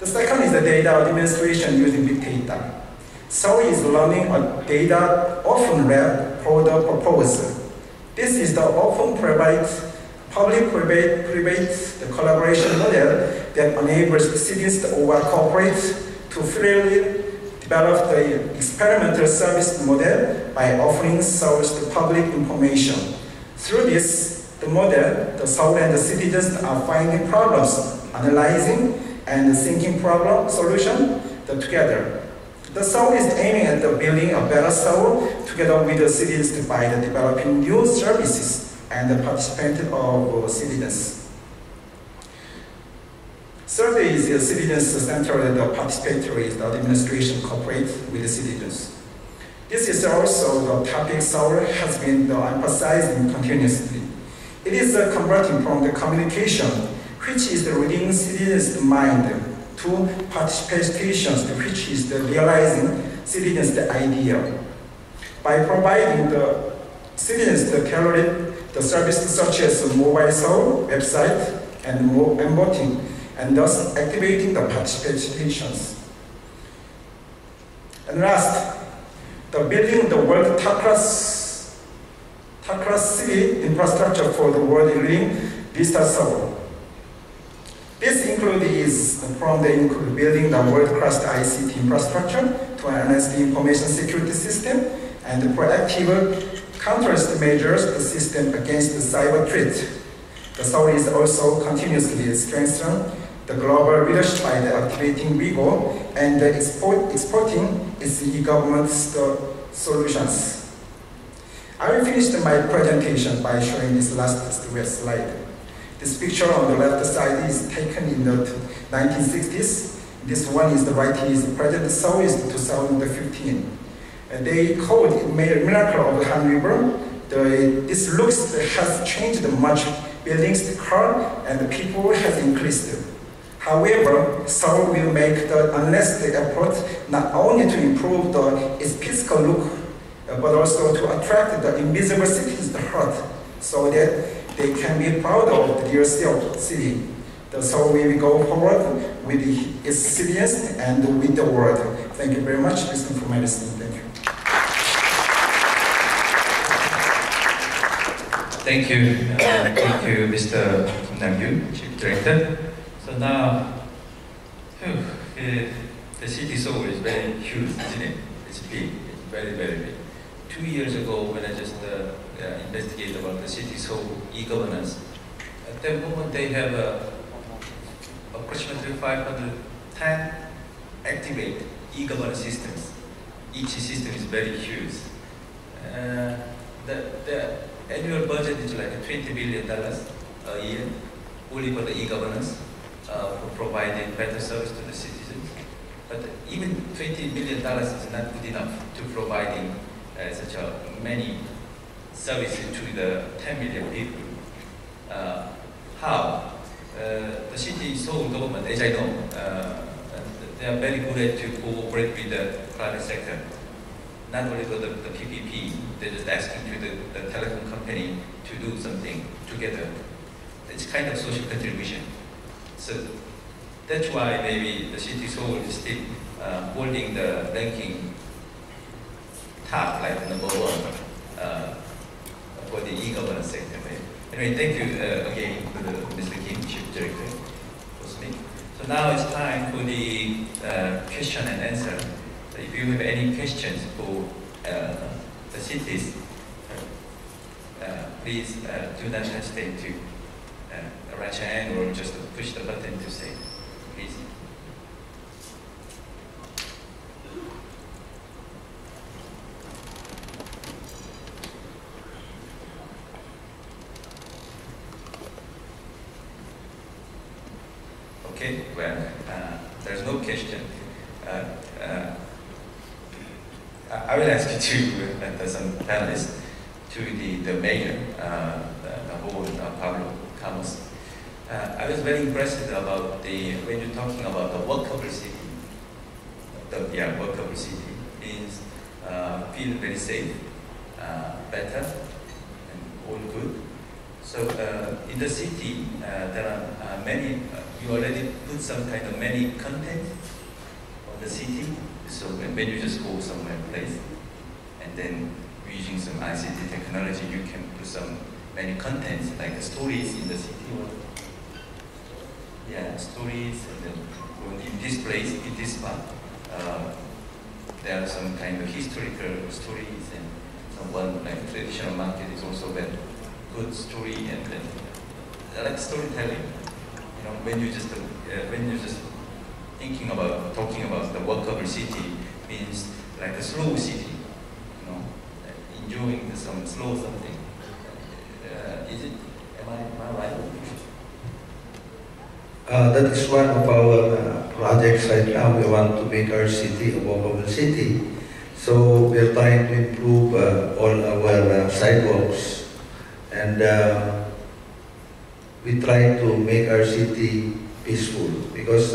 The second is the data administration using big data. Seoul is learning a data often read for the purpose. This is the often public-private the collaboration model that enables cities to cooperate to freely develop the experimental service model by offering service to public information. Through this, the model, the Seoul and the citizens are finding problems, analyzing, and thinking problem solution together. The Seoul is aiming at building a better Seoul together with the citizens by developing new services and the participation of citizens. Third is the citizens-centered participatory administration cooperate with the citizens. This is also the topic Seoul has been emphasizing continuously. It is converting from the communication, which is the reading citizens' mind, to participation, which is the realizing citizens' idea. By providing the citizens the services such as mobile Seoul, website, and voting, and thus activating the participations. And last, the building the world top-class city infrastructure for the world-leading digital Seoul. This includes building the world-class ICT infrastructure to enhance the information security system and the proactive counter measures the system against the cyber threat. The Seoul is also continuously strengthening the global leadership by activating WeGO and exporting its e-government solutions. I will finish my presentation by showing this last slide. This picture on the left side is taken in the 1960s. This one is the right is President Seoul is 2015. They called it Miracle of the Han River. This looks has changed much. Buildings, the car, and the people has increased. However, Seoul will make the unnecessary effort not only to improve its physical look, but also to attract the invisible cities' heart, so that they can be proud of their city. So we will go forward with its citizens and with the world. Thank you very much. Listen for my listening. Thank you. Thank you. Thank you, Mr. Namgyu, Chief Director. So now, the city Seoul is very huge, isn't it? It's big. It's very, very big. 2 years ago, when I just investigated about the city Seoul e-governance, at that moment they have approximately 510 activate e-governance systems. Each system is very huge. The annual budget is like $20 billion a year, only for the e-governance, for providing better service to the citizens. But even $20 million is not good enough to providing such many services to the 10 million people. How? The city Seoul government, as I know, they are very good at to cooperate with the private sector. Not only for the PPP, they're just asking to the telecom company to do something together. It's kind of social contribution. So that's why maybe the city Seoul is still holding the ranking top, like #1 for the e-governance sector. Right? Anyway, thank you again to Mr. Kim, Chief Director, KOSMIC. So now it's time for the question and answer. So if you have any questions for the cities, please do not hesitate to raise your hand or just push the button to say, please. Okay, well, there's no question. I will ask you to some panelists, to the mayor, the whole Pablo Campos. I was very impressed about when you're talking about the workable city. Workable city means feel very safe, better, and all good. So in the city, there are many. You already put some kind of many content on the city. So when you just go somewhere place, and then using some ICT technology, you can put some many contents like stories in the city. Yeah, stories, and then in this place, in this spot, there are some kind of historical stories, and someone like traditional market is also very good story, and then like storytelling. You know, when you just thinking about talking about the workable city means like a slow city. You know, enjoying some slow something. Is it? Am I right? That is one of our projects right now. We want to make our city a walkable city. So we are trying to improve all our sidewalks, and we try to make our city peaceful. Because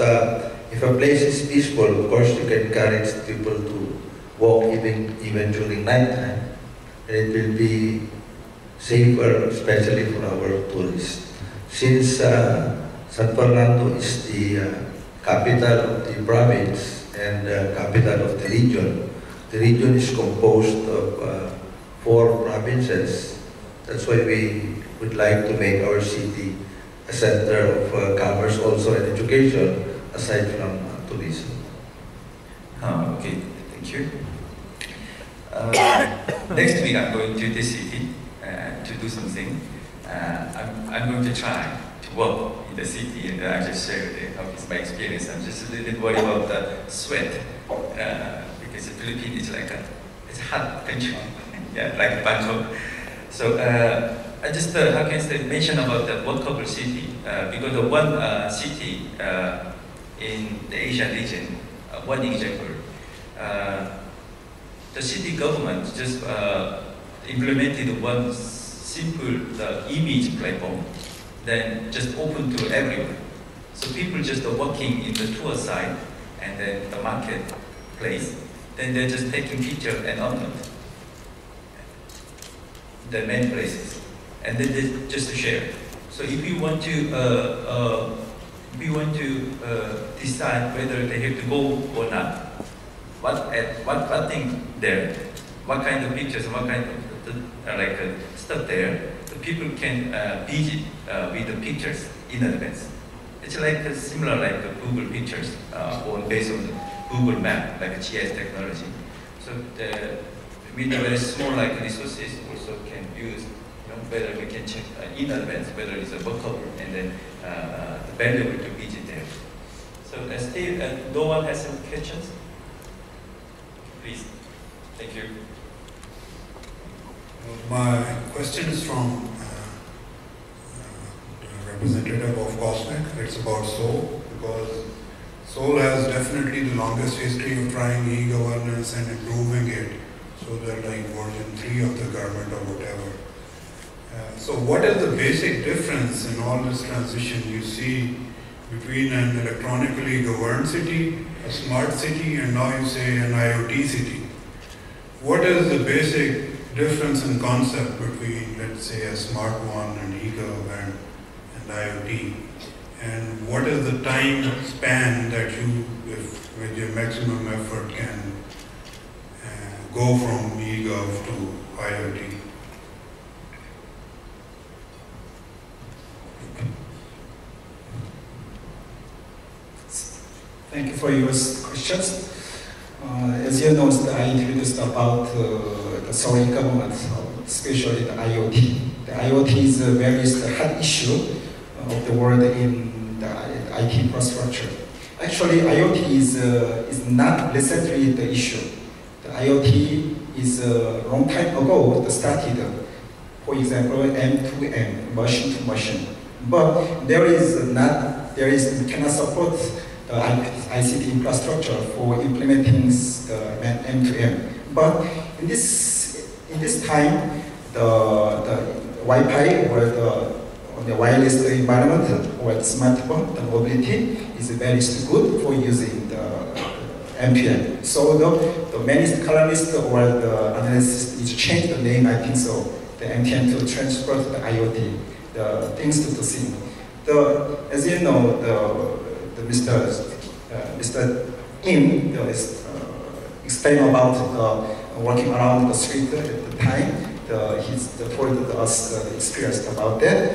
if a place is peaceful, of course you can encourage people to walk even during night time. And it will be safer, especially for our tourists. Since San Fernando is the capital of the province and capital of the region. The region is composed of 4 provinces. That's why we would like to make our city a center of commerce also and education, aside from tourism. Okay, thank you. Next week I'm going to this city to do something. I'm going to try to work in the city, and I just shared how is my experience. I'm just a little bit worried about the sweat because the Philippines is like it's a hot country, yeah, like Bangkok. So I just how can I say mention about the workable city because the one city in the Asian region, one example, the city government just implemented one simple image platform. Then just open to everyone. So people just are walking in the tour side and then the marketplace. Then they're just taking picture and upload the main places, and then they just share. So if you want to decide whether they have to go or not, what thing there, what kind of pictures, what kind of stuff there. People can visit with the pictures in advance. It's like similar like Google Pictures or based on the Google Map, like a GIS technology. So with the very small like resources also can use, whether we can check in advance whether it's a workable and then valuable to visit there. So still, no one has some questions? Please, thank you. My question is from the representative of KOSMIC. It's about Seoul, because Seoul has definitely the longest history of trying e-governance and improving it, so they're like version 3 of the government or whatever. So what is the basic difference in all this transition you see between an electronically governed city, a smart city, and now you say an IoT city? What is the basic difference in concept between, let's say, a smart one and eGov and IoT? And what is the time span that you, with your maximum effort, can go from eGov to IoT? Thank you for your questions. As you know, I introduced about the Seoul government, especially the IoT. The IoT is a very hot issue of the world in the IT infrastructure. Actually, IoT is not recently the issue. The IoT is a long time ago started. For example, M2M, machine to machine. But cannot support ICT infrastructure for implementing the M2M. But in this time, the Wi-Fi or the wireless environment or the smartphone, the mobility is very good for using the MPN. So the many columnists or the analysts is change the name, I think so, the MPN to transfer to the IoT, the things to the thing. As you know, the Mr. Im explained about working around the street at the time. He's told us the experience about that.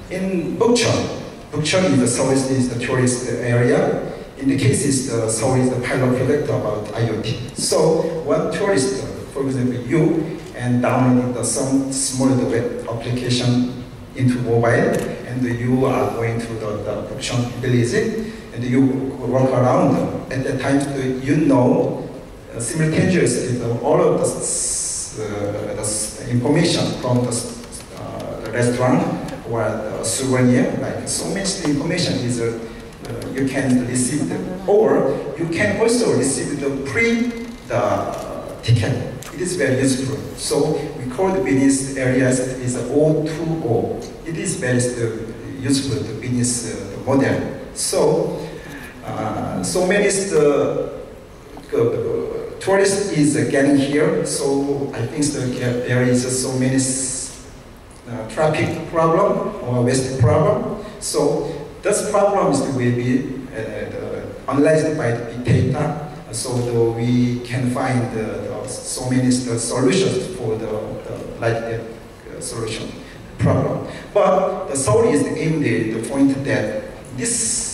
In Bukchon is the tourist area. In the cases, Seoul is the pilot project about IoT. So one tourist, for example, you, and downloading some small web application into mobile, and you are going to the Bukchon village, and you walk around. At that time, you know simultaneously all of the information from the restaurant or the souvenir, like so much information is you can receive them, or you can also receive the ticket. It is very useful. So we call the business areas is O2O. It is very useful to business model. So so many tourists is getting here. So I think there is so many traffic problem or waste problem. So this problems will be analyzed by the big data, so we can find so many solutions for the solution problem. But the Seoul is in the point that this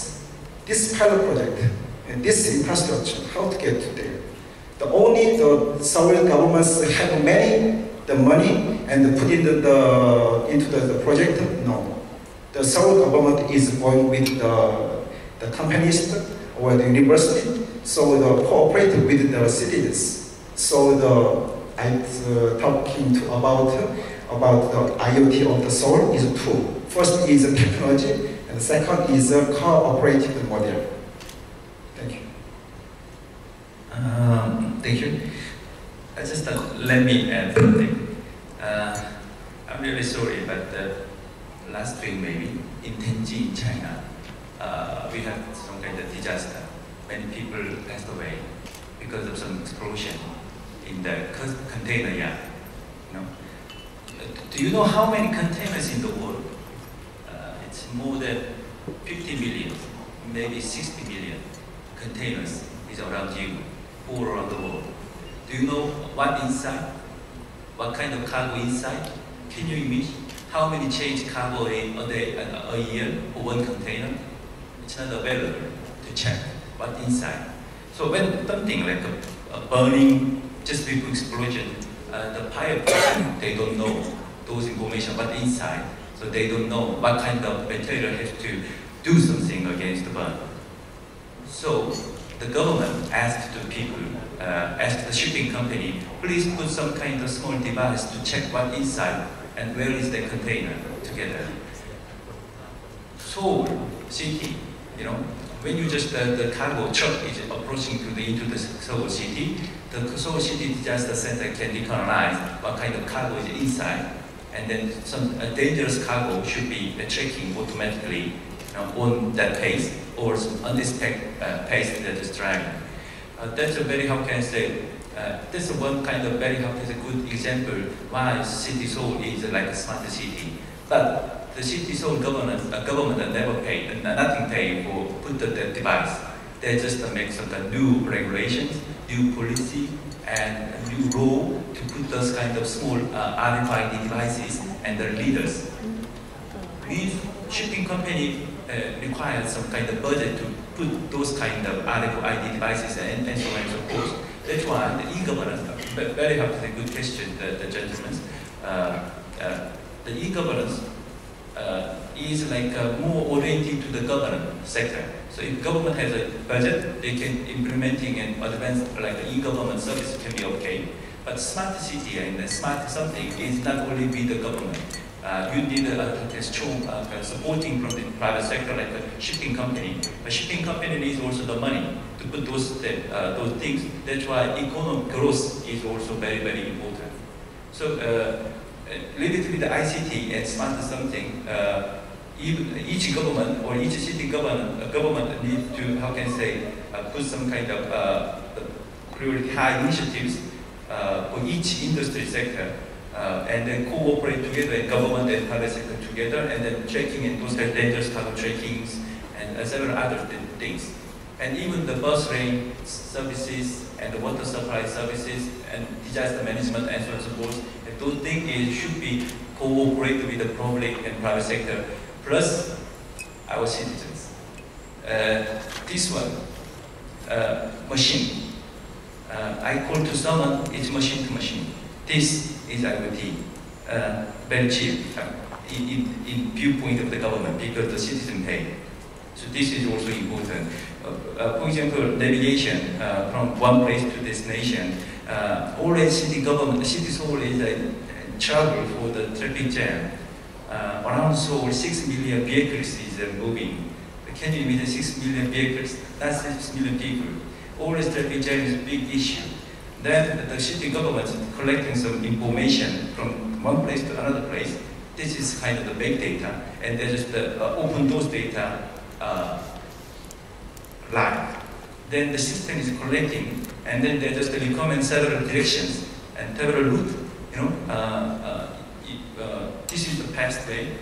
pilot project and this infrastructure, how to get to there? Only the Seoul governments have the money and put into the project. No. The Seoul government is going with the companies or the university, so the cooperative with the cities. So I'm talking about the IoT of the Seoul is two. First is technology, and the second is a cooperative model. Thank you. Thank you. Just let me add something. I'm really sorry, but last week maybe in Tianjin, China, we had some kind of disaster. Many people passed away because of some explosion in the container yard. You know? Do you know how many containers in the world? It's more than 50 million, maybe 60 million containers is around you, all around the world. Do you know what inside? What kind of cargo inside? Can you imagine how many change cargo a year for one container? It's not available to check what inside. So when something like a burning just before explosion, the fire person, they don't know those information what inside. So they don't know what kind of material has to do something against the burn. So the government asked the people, asked the shipping company, please put some kind of small device to check what inside and where is the container together. Seoul city, you know, when you just the cargo truck is approaching into the Seoul city, the Seoul city disaster center can recognize what kind of cargo is inside, and then some dangerous cargo should be tracking automatically on that pace or some unexpected pace that is driving. That's a very, how can I say, this is one kind of very, how can I say, good example why city Seoul is like a smart city. But the city Seoul government never paid, nothing paid for put the device. They just make some new regulations, new policy, and a new law to put those kind of small RFID devices and their leaders. These shipping company require some kind of budget to put those kind of RFID devices and so on and so forth. That's why the e-governance, very helpful, good question, the gentlemen. The e-governance is like more oriented to the government sector. So if government has a budget, they can implementing and advanced like e-government service can be okay. But smart city and smart something is not only with the government. You need a strong supporting from the private sector, like a shipping company. A shipping company needs also the money to put those things. That's why economic growth is also very, very important. So related with the ICT and smart something, even each government or each city government needs to, how can I say, put some kind of priority high initiatives for each industry sector. And then cooperate together, government and private sector together, and then checking and those dangerous cargo trackings and several other things. And even the bus lane services and the water supply services and disaster management and so on and so forth. And those things should be cooperated with the public and private sector, plus our citizens. This one, machine. I call to someone, it's machine to machine. This is IoT, very cheap in viewpoint of the government because the citizen pay. So this is also important. For example, navigation from one place to destination. Always city government, cities always travel for the traffic jam. Around Seoul, 6 million vehicles is moving. Can you imagine 6 million vehicles? That's 6 million people. Always traffic jam is a big issue. Then the city government is collecting some information from one place to another place. This is kind of the big data, and they just open those data live. Then the system is collecting, and then they just recommend several directions and several routes. You know, this is the fast way,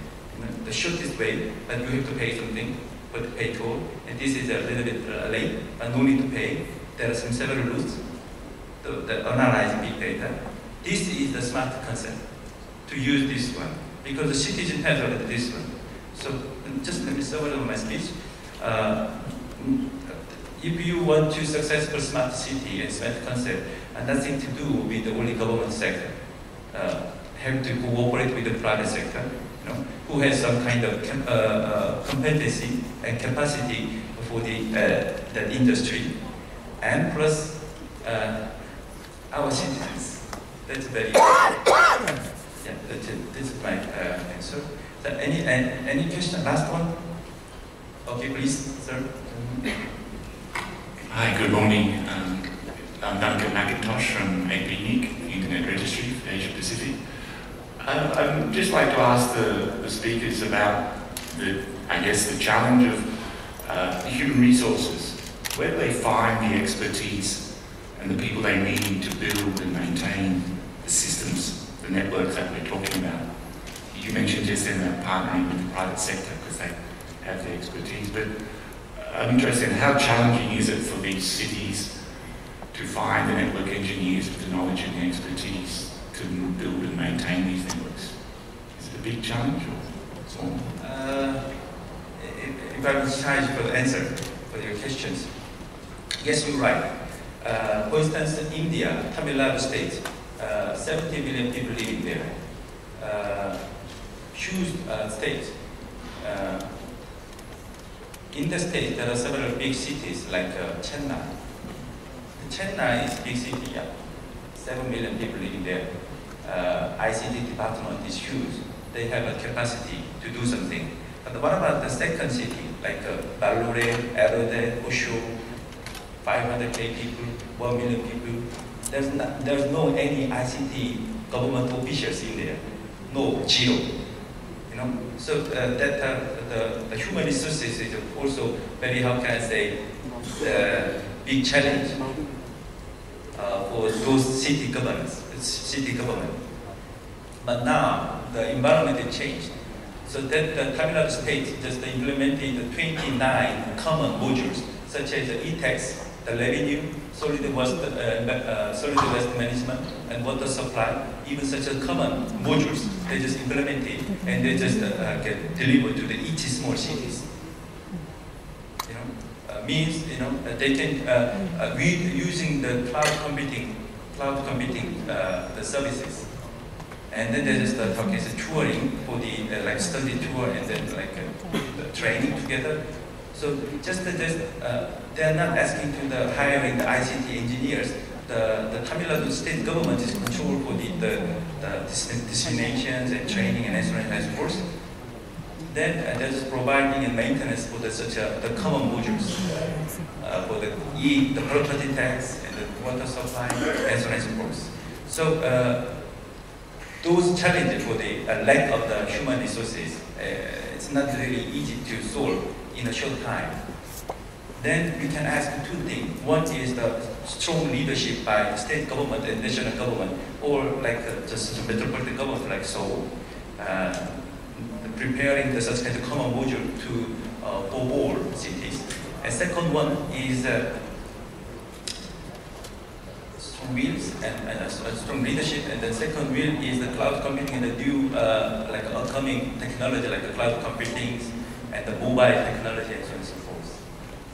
the shortest way, but you have to pay something, but pay toll. And this is a little bit late, but no need to pay. There are some several routes. The analyze big data. This is the smart concept to use this one because the citizen has already this one. So just let me summarize my speech. If you want to successful smart city and smart concept, and nothing to do with the only government sector, have to cooperate with the private sector, you know, who has some kind of competency and capacity for the industry, and plus. Our citizens. That's very important. Yeah, that's it. This is my answer. So any question? Last one? Okay, please, sir. Hi, good morning. I'm Duncan McIntosh from APNIC, Internet Registry for Asia Pacific. I'd just like to ask the speakers about I guess the challenge of human resources. Where do they find the expertise and the people they need to build and maintain the systems, the networks that we're talking about? You mentioned just then partnering with the private sector because they have the expertise, but I'm interested in how challenging is it for these cities to find the network engineers with the knowledge and the expertise to build and maintain these networks? Is it a big challenge or small? If I was charged for the answer for your questions, yes, you're right. For instance, in India, Tamil Nadu state, 70 million people living there. Huge state. In the state, there are several big cities like Chennai. Chennai is a big city, yeah. 7 million people living there. ICT department is huge. They have a capacity to do something. But what about the second city, like Bahadur, Erode, Osho, 500,000 people, 1 million people? There's no any ICT government officials in there. No, zero. You know, so the human resources is also very, how can I say, big challenge for those city governments, government. But now the environment has changed. So that the Tamil Nadu state just implemented 29 common modules, such as the e-tax, the revenue, solid waste management, and water supply, even such as common modules. They just implemented and they just get delivered to each small cities. You know, means they can using the cloud computing the services. And then they just talking touring for the like study tour and then like the training together. So just they're not asking to the hiring the ICT engineers, the Tamil Nadu state government is control for the disseminations and training and national force. Then there's providing and maintenance for the common modules for the property tax and the water supply and so on and so forth. So those challenges for the lack of the human resources, it's not really easy to solve in a short time. Then we can ask two things. One is the strong leadership by the state government and national government, or like just metropolitan government like Seoul, preparing such kind of common module for all cities. And second one is strong wills and strong leadership. And the second will is the cloud computing and the new like upcoming technology like the cloud computing and the mobile technology and so on and so forth.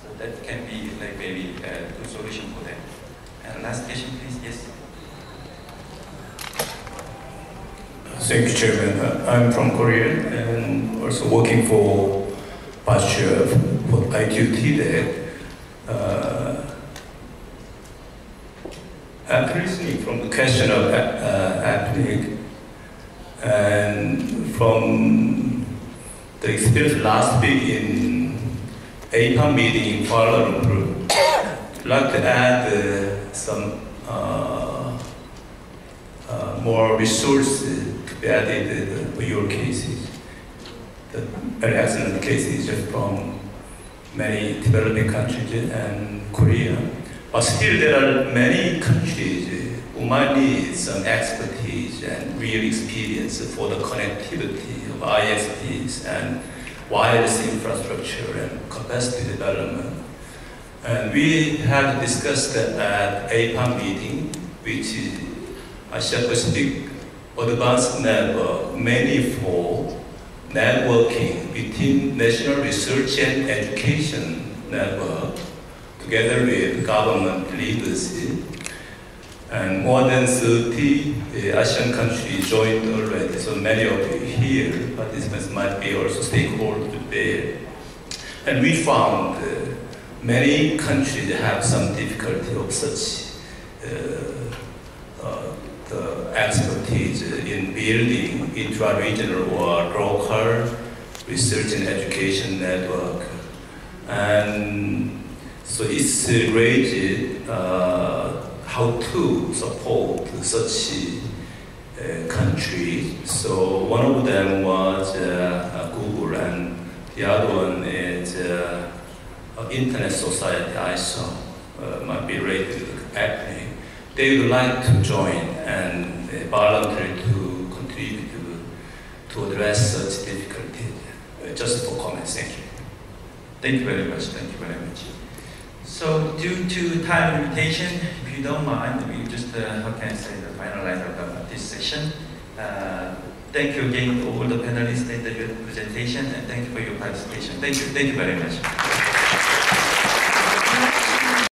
So that can be like maybe a good solution for them. And last question, please. Yes. Thank you, Chairman. I'm from Korea and also working for Bahadur for IQT there. After listening from the question of ethnic and from the experience last week in APAM meeting in Kuala Lumpur, I'd like to add some more resources to be added for your cases. The very excellent cases just from many developing countries and Korea. But still there are many countries who might need some expertise and real experience for the connectivity of ISPs and wireless infrastructure and capacity development. And we had discussed that at APAM meeting, which is Asia-Pacific Advanced Network, mainly for networking between national research and education network, together with government leaders. And more than 30 Asian countries joined already, so many of you here, participants might be also stakeholders there. And we found many countries have some difficulty of such the expertise in building intra-regional or local research and education network. And so it's raised how to support such countries. So one of them was Google, and the other one is Internet Society, I saw, might be rated ethnic. They would like to join and volunteer to contribute to address such difficulties. Just for comments, thank you. Thank you very much, thank you very much. So due to time limitation, if you don't mind, we just, how can I say, finalize this session. Thank you again to all the panelists and the presentation, and thank you for your participation. Thank you very much.